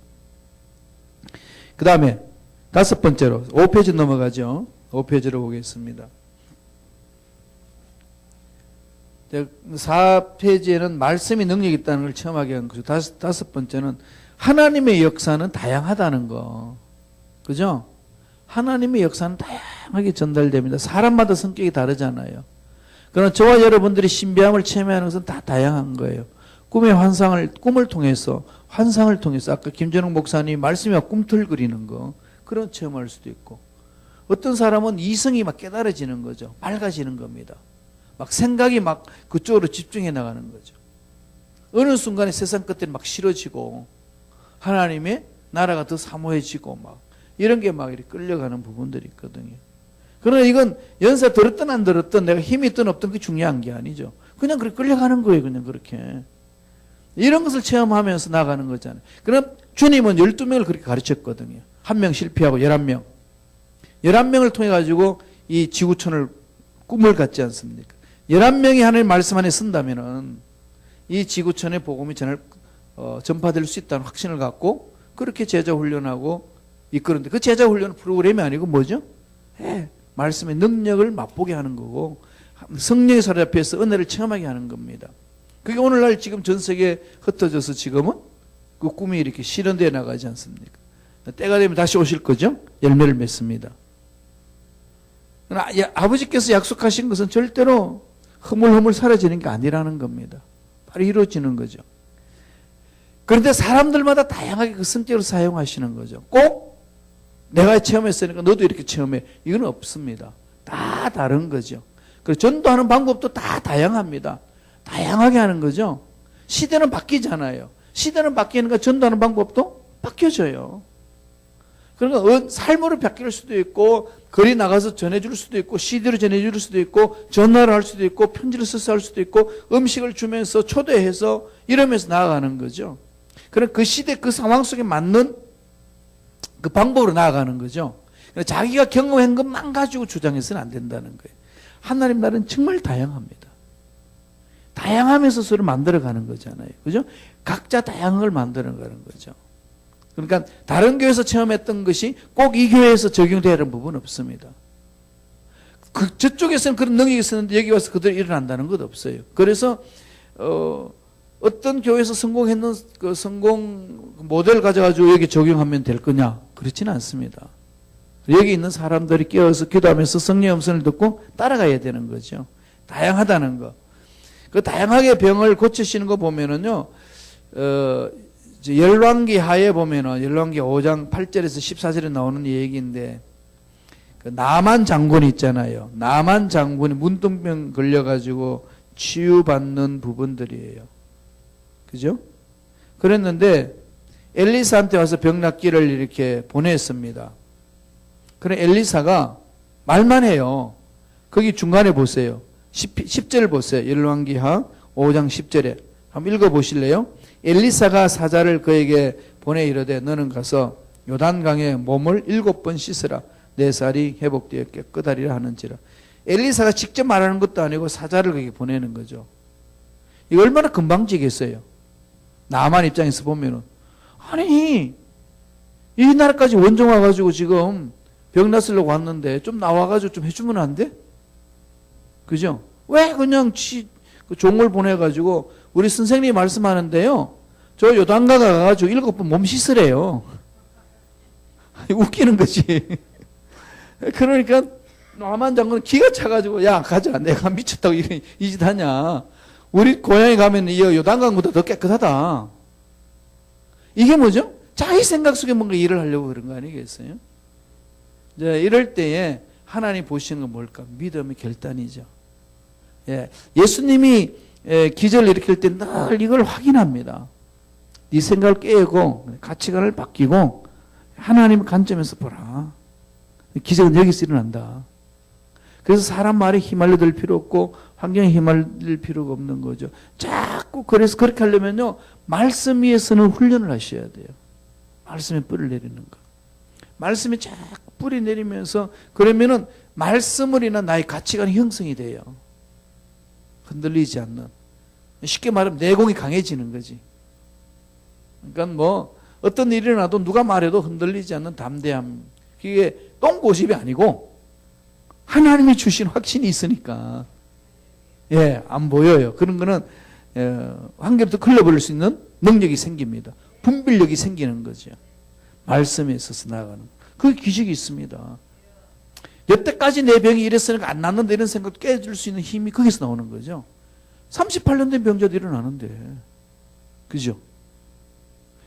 그 다음에 5번째로 5페이지 넘어가죠. 5페이지로 보겠습니다. 4페이지에는 말씀이 능력이 있다는 걸 체험하게 한 거죠. 5번째는 하나님의 역사는 다양하다는 거. 그죠? 하나님의 역사는 다양하게 전달됩니다. 사람마다 성격이 다르잖아요. 그러나 저와 여러분들이 신비함을 체험하는 것은 다 다양한 거예요. 꿈을 통해서, 환상을 통해서, 아까 김전웅 목사님 말씀이 막 꿈틀 그리는 거, 그런 체험할 수도 있고, 어떤 사람은 이성이 막 깨달아지는 거죠. 밝아지는 겁니다. 막 생각이 막 그쪽으로 집중해 나가는 거죠. 어느 순간에 세상 것들이 막 싫어지고, 하나님의 나라가 더 사모해지고, 막, 이런 게 막 이렇게 끌려가는 부분들이 있거든요. 그러나 이건 연세 들었든 안 들었든 내가 힘이 있든 없든 그게 중요한 게 아니죠. 그냥 그렇게 끌려가는 거예요. 그냥 그렇게. 이런 것을 체험하면서 나가는 거잖아요. 그럼 주님은 12명을 그렇게 가르쳤거든요. 1명 실패하고 11명. 11명을 통해 가지고 이 지구촌을 꿈을 갖지 않습니까? 11명이 하나님의 말씀 안에 쓴다면은 이 지구촌의 복음이 전파될 수 있다는 확신을 갖고 그렇게 제자 훈련하고 이끄는데 그 제자 훈련 프로그램이 아니고 뭐죠? 말씀의 능력을 맛보게 하는 거고 성령의 사로 앞에서 은혜를 체험하게 하는 겁니다. 그게 오늘날 지금 전 세계에 흩어져서 지금은 그 꿈이 이렇게 실현되어 나가지 않습니까? 때가 되면 다시 오실 거죠? 열매를 맺습니다. 아버지께서 약속하신 것은 절대로 흐물흐물 사라지는 게 아니라는 겁니다. 바로 이루어지는 거죠. 그런데 사람들마다 다양하게 그 성격을 사용하시는 거죠. 꼭 내가 체험했으니까 너도 이렇게 체험해. 이건 없습니다. 다 다른 거죠. 그리고 전도하는 방법도 다 다양합니다. 다양하게 하는 거죠. 시대는 바뀌잖아요. 시대는 바뀌니까 전도하는 방법도 바뀌어져요. 그러니까 삶으로 바뀔 수도 있고 거리 나가서 전해줄 수도 있고 CD로 전해줄 수도 있고 전화를 할 수도 있고 편지를 써서 할 수도 있고 음식을 주면서 초대해서 이러면서 나아가는 거죠. 그럼 그 시대 그 상황 속에 맞는 그 방법으로 나아가는 거죠. 자기가 경험한 것만 가지고 주장해서는 안 된다는 거예요. 하나님 나라는 정말 다양합니다. 다양하면서 서로 만들어가는 거잖아요. 그죠? 각자 다양한 걸 만들어가는 거죠. 그러니까 다른 교회에서 체험했던 것이 꼭 이 교회에서 적용되는 부분은 없습니다. 저쪽에서는 그런 능력이 있었는데 여기 와서 그대로 일어난다는 것 없어요. 그래서 어떤 교회에서 성공했는 그 성공 모델 가져가지고 여기 적용하면 될 거냐? 그렇지는 않습니다. 여기 있는 사람들이 깨어서 기도하면서 성령의 음성을 듣고 따라가야 되는 거죠. 다양하다는 거. 그 다양하게 병을 고치시는 거 보면은요, 열왕기 하에 보면은 열왕기 5장 8절에서 14절에 나오는 얘기인데, 그 나만 장군 있잖아요. 나만 장군이 문둥병 걸려가지고 치유받는 부분들이에요. 그죠? 그랬는데 엘리사한테 와서 병 낫기를 이렇게 보냈습니다. 그래 엘리사가 말만 해요. 거기 중간에 보세요. 10절 보세요. 열왕기하 5장 10절에 한번 읽어보실래요? 엘리사가 사자를 그에게 보내 이르되 너는 가서 요단강에 몸을 7번 씻으라. 내 살이 회복되어 깨끗하리라 하는지라. 엘리사가 직접 말하는 것도 아니고 사자를 그에게 보내는 거죠. 이거 얼마나 금방지겠어요. 나만 입장에서 보면은 아니 이 나라까지 원정 와가지고 지금 병 났으려고 왔는데 좀 나와가지고 좀 해주면 안 돼? 그죠? 왜 그냥 그 종을 보내가지고 우리 선생님이 말씀하는데요. 저 요단가 가가지고 7번 몸 씻으래요. 웃기는 거지. 그러니까 나만 장군은 기가 차가지고 야 가자 내가 미쳤다고 이 짓 하냐. 우리 고향에 가면 이 요단강보다 더 깨끗하다. 이게 뭐죠? 자기 생각 속에 뭔가 일을 하려고 그런 거 아니겠어요? 이제 이럴 때에 하나님 보시는 건 뭘까? 믿음의 결단이죠. 예, 예수님이 기적을 일으킬 때 늘 이걸 확인합니다. 네 생각을 깨고 가치관을 바뀌고 하나님의 관점에서 보라. 기적은 여기서 일어난다. 그래서 사람 말에 휘말려 들 필요 없고 환경에 휘말릴 필요가 없는 거죠. 자꾸 그래서 그렇게 하려면요. 말씀 위에서는 훈련을 하셔야 돼요. 말씀에 뿌리를 내리는 거. 말씀에 자꾸 뿌리 내리면서 그러면은 말씀으로 인한 나의 가치관이 형성이 돼요. 흔들리지 않는. 쉽게 말하면 내공이 강해지는 거지. 그러니까 뭐 어떤 일이 일어나도 누가 말해도 흔들리지 않는 담대함. 그게 똥고집이 아니고 하나님이 주신 확신이 있으니까 예, 안 보여요. 그런 거는 환경부터 흘러버릴 수 있는 능력이 생깁니다. 분별력이 생기는 거죠. 말씀에 있어서 나아가는 그 기적이 있습니다. 여태까지 내 병이 이랬으니까 안 낫는데 이런 생각 깨줄 수 있는 힘이 거기서 나오는 거죠. 38년 된 병자도 일어나는데 그죠?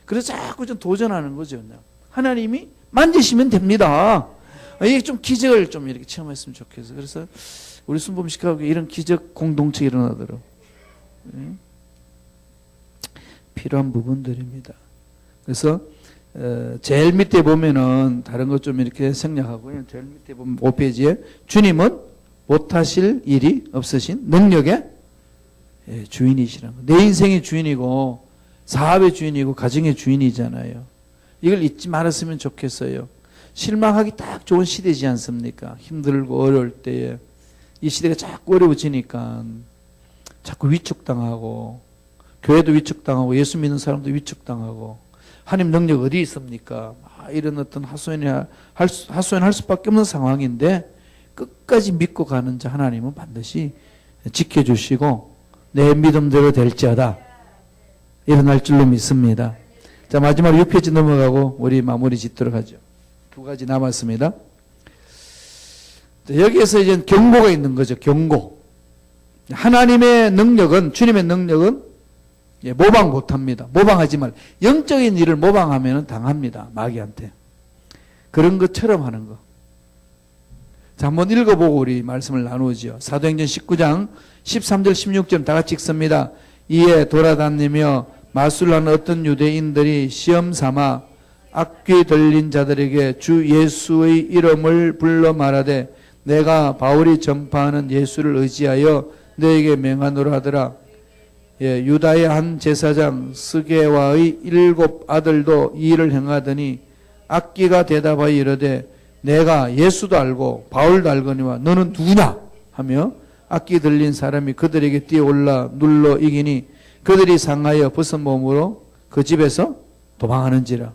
그래서 자꾸 좀 도전하는 거죠. 하나님이 만지시면 됩니다. 이게 좀 기적을 좀 이렇게 체험했으면 좋겠어요. 그래서 우리 순범식하고 이런 기적 공동체 일어나도록 필요한 부분들입니다. 그래서 제일 밑에 보면은 다른 것 좀 이렇게 생략하고요. 제일 밑에 보면 5페이지에 주님은 못하실 일이 없으신 능력의 주인이시라는 거. 내 인생의 주인이고 사업의 주인이고 가정의 주인이잖아요. 이걸 잊지 말았으면 좋겠어요. 실망하기 딱 좋은 시대지 않습니까? 힘들고 어려울 때에 이 시대가 자꾸 어려워지니까 자꾸 위축당하고 교회도 위축당하고 예수 믿는 사람도 위축당하고 하나님 능력 어디 있습니까? 이런 어떤 하소연할 수밖에 없는 상황인데 끝까지 믿고 가는 자 하나님은 반드시 지켜주시고 내 믿음대로 될지어다 일어날 줄로 믿습니다. 자, 마지막으로 6페이지 넘어가고 우리 마무리 짓도록 하죠. 2가지 남았습니다. 여기에서 이제 경고가 있는 거죠. 경고. 하나님의 능력은, 주님의 능력은 모방 못합니다. 모방하지 말. 영적인 일을 모방하면 당합니다. 마귀한테. 그런 것처럼 하는 거. 자, 한번 읽어보고 우리 말씀을 나누죠. 사도행전 19장 13절 16절 다 같이 읽습니다. 이에 돌아다니며 마술하는 어떤 유대인들이 시험 삼아 악귀 들린 자들에게 주 예수의 이름을 불러 말하되 내가 바울이 전파하는 예수를 의지하여 너에게 명하노라 하더라. 예, 유다의 한 제사장 스게와의 7 아들도 이 일을 행하더니 악귀가 대답하여 이르되 내가 예수도 알고 바울도 알거니와 너는 누구냐 하며 악귀 들린 사람이 그들에게 뛰어올라 눌러 이기니 그들이 상하여 벗은 몸으로 그 집에서 도망하는지라.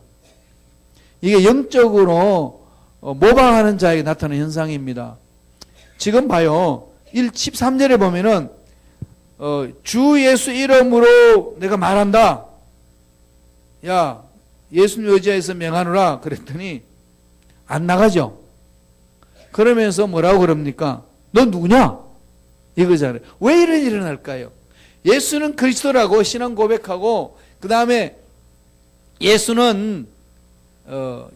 이게 영적으로 모방하는 자에게 나타나는 현상입니다. 지금 봐요. 13절에 보면은 주 예수 이름으로 내가 말한다. 야, 예수님 의지하여서 명하노라 그랬더니 안 나가죠. 그러면서 뭐라고 그럽니까? 너 누구냐? 이거잖아요. 왜 이런 일이 일어날까요? 예수는 그리스도라고 신앙 고백하고 그 다음에 예수는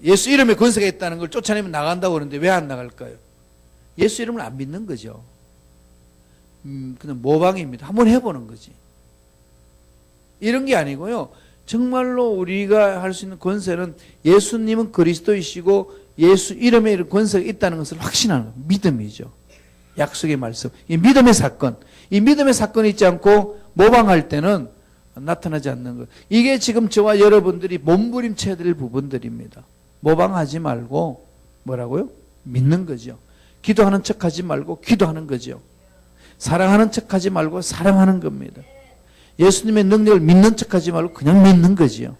예수 이름에 권세가 있다는 걸 쫓아내면 나간다고 그러는데 왜 안 나갈까요? 예수 이름을 안 믿는 거죠. 그냥 모방입니다. 한번 해보는 거지. 이런 게 아니고요. 정말로 우리가 할 수 있는 권세는 예수님은 그리스도이시고 예수 이름에 이런 권세가 있다는 것을 확신하는 믿음이죠. 약속의 말씀. 이 믿음의 사건. 이 믿음의 사건이 있지 않고 모방할 때는 나타나지 않는 것. 이게 지금 저와 여러분들이 몸부림쳐야 될 부분들입니다. 모방하지 말고 뭐라고요? 믿는 거죠. 기도하는 척하지 말고 기도하는 거죠. 사랑하는 척하지 말고 사랑하는 겁니다. 예수님의 능력을 믿는 척하지 말고 그냥 믿는 거지요.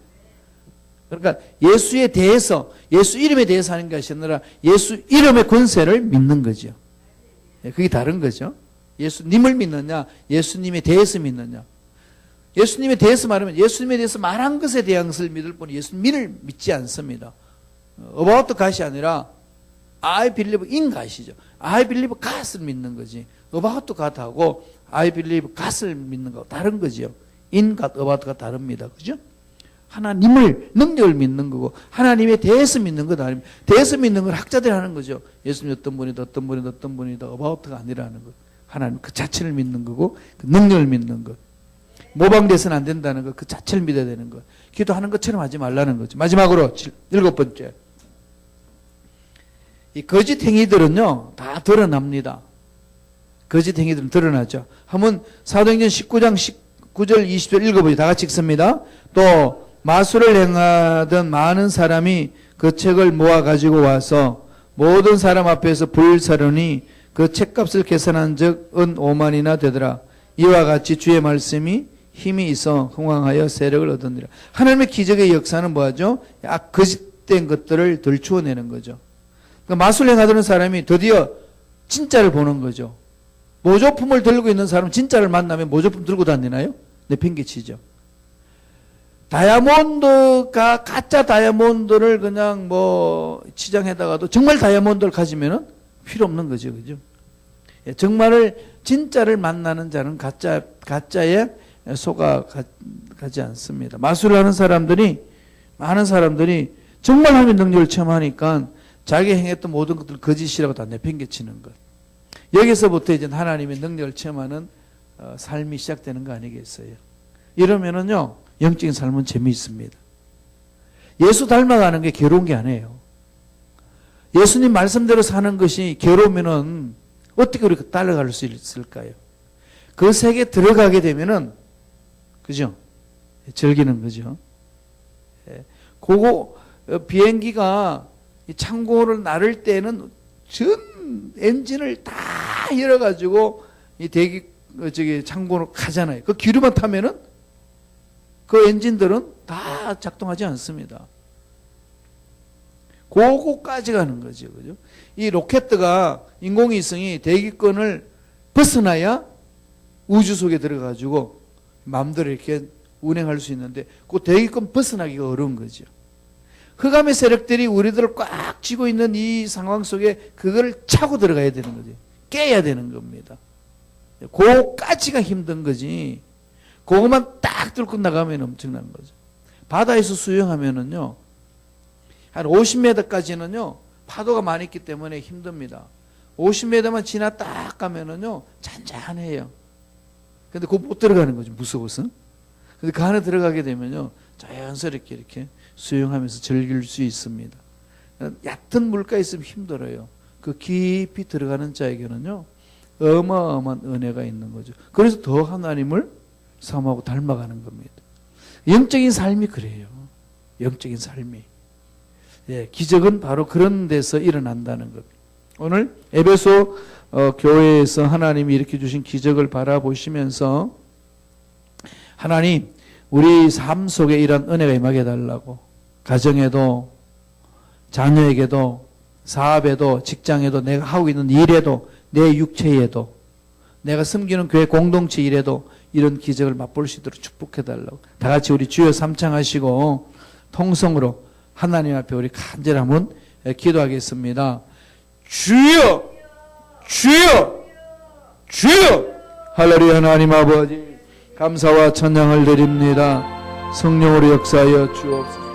그러니까 예수에 대해서, 예수 이름에 대해서 하는 것이 아니라 예수 이름의 권세를 믿는 거죠. 그게 다른 거죠. 예수님을 믿느냐, 예수님에 대해서 믿느냐. 예수님에 대해서 말하면 예수님에 대해서 말한 것에 대한 것을 믿을 뿐 예수님을 믿지 않습니다. About God이 아니라 I believe in God이죠. I believe God을 믿는 거지. About God하고 I believe God을 믿는 거 다른 거죠. In God, About가 다릅니다. 그죠? 하나님을, 능력을 믿는 거고 하나님에 대해서 믿는 것 아닙니다. 대해서 믿는 건 학자들이 하는 거죠. 예수님 어떤 분이다, 어떤 분이다, 어떤 분이다. About가 아니라는 것. 하나님 그 자체를 믿는 거고 그 능력을 믿는 것. 모방돼서는 안 된다는 것. 그 자체를 믿어야 되는 것. 기도하는 것처럼 하지 말라는 거죠. 마지막으로 7번째. 이 거짓 행위들은요 다 드러납니다. 거짓 행위들은 드러나죠. 한번 사도행전 19장 19절 20절 읽어보죠. 다 같이 읽습니다. 또 마술을 행하던 많은 사람이 그 책을 모아 가지고 와서 모든 사람 앞에서 불사르니 그 책값을 계산한 적 은 5만이나 되더라. 이와 같이 주의 말씀이 힘이 있어 흥왕하여 세력을 얻었느니라. 하나님의 기적의 역사는 뭐하죠? 거짓된 것들을 들추어내는 거죠. 그러니까 마술 행하던 사람이 드디어 진짜를 보는 거죠. 모조품을 들고 있는 사람은 진짜를 만나면 모조품 들고 다니나요? 내팽개치죠. 다이아몬드가 가짜 다이아몬드를 그냥 뭐 치장에다가도 정말 다이아몬드를 가지면은 필요 없는 거죠. 그죠? 정말을 진짜를 만나는 자는 가짜에 속아가지 않습니다. 마술을 하는 사람들이 많은 사람들이 정말 하나님의 능력을 체험하니까 자기 행했던 모든 것들을 거짓이라고 다 내팽개치는 것. 여기서부터 이제 하나님의 능력을 체험하는 삶이 시작되는 거 아니겠어요? 이러면은요 영적인 삶은 재미있습니다. 예수 닮아가는 게 괴로운 게 아니에요. 예수님 말씀대로 사는 것이 괴로우면은 어떻게 우리가 따라갈 수 있을까요? 그 세계에 들어가게 되면은 그죠? 즐기는 거죠. 그거 비행기가 창고를 나를 때는 전 엔진을 다 열어가지고 이 대기 창고로 가잖아요. 그 기류만 타면은 그 엔진들은 다 작동하지 않습니다. 그거까지 가는 거죠. 그죠? 이 로켓가 인공위성이 대기권을 벗어나야 우주 속에 들어가지고 마음대로 이렇게 운행할 수 있는데 그 대기권 벗어나기가 어려운 거죠. 흑암의 세력들이 우리들을 꽉 쥐고 있는 이 상황 속에 그걸 차고 들어가야 되는 거죠. 깨야 되는 겁니다. 그거까지가 힘든 거지. 그것만 딱 뚫고 나가면 엄청난 거죠. 바다에서 수영하면은요, 한 50m까지는요, 파도가 많이 있기 때문에 힘듭니다. 50m만 지나 딱 가면은요, 잔잔해요. 근데 그거 못 들어가는 거죠. 무서워서. 근데 그 안에 들어가게 되면요, 자연스럽게 이렇게 수영하면서 즐길 수 있습니다. 얕은 물가에 있으면 힘들어요. 그 깊이 들어가는 자에게는요, 어마어마한 은혜가 있는 거죠. 그래서 더 하나님을 사모하고 닮아가는 겁니다. 영적인 삶이 그래요. 영적인 삶이. 예, 기적은 바로 그런 데서 일어난다는 겁니다. 오늘 에베소 교회에서 하나님이 일으켜 주신 기적을 바라보시면서 하나님 우리 삶 속에 이런 은혜가 임하게 해달라고, 가정에도 자녀에게도 사업에도 직장에도 내가 하고 있는 일에도 내 육체에도 내가 섬기는 교회 공동체 일에도 이런 기적을 맛볼 수 있도록 축복해달라고, 다 같이 우리 주여 삼창하시고 통성으로 하나님 앞에 우리 간절히 한번 기도하겠습니다. 주여, 주여, 주여. 할렐루야. 하나님 아버지 감사와 찬양을 드립니다. 성령으로 역사하여 주옵소서.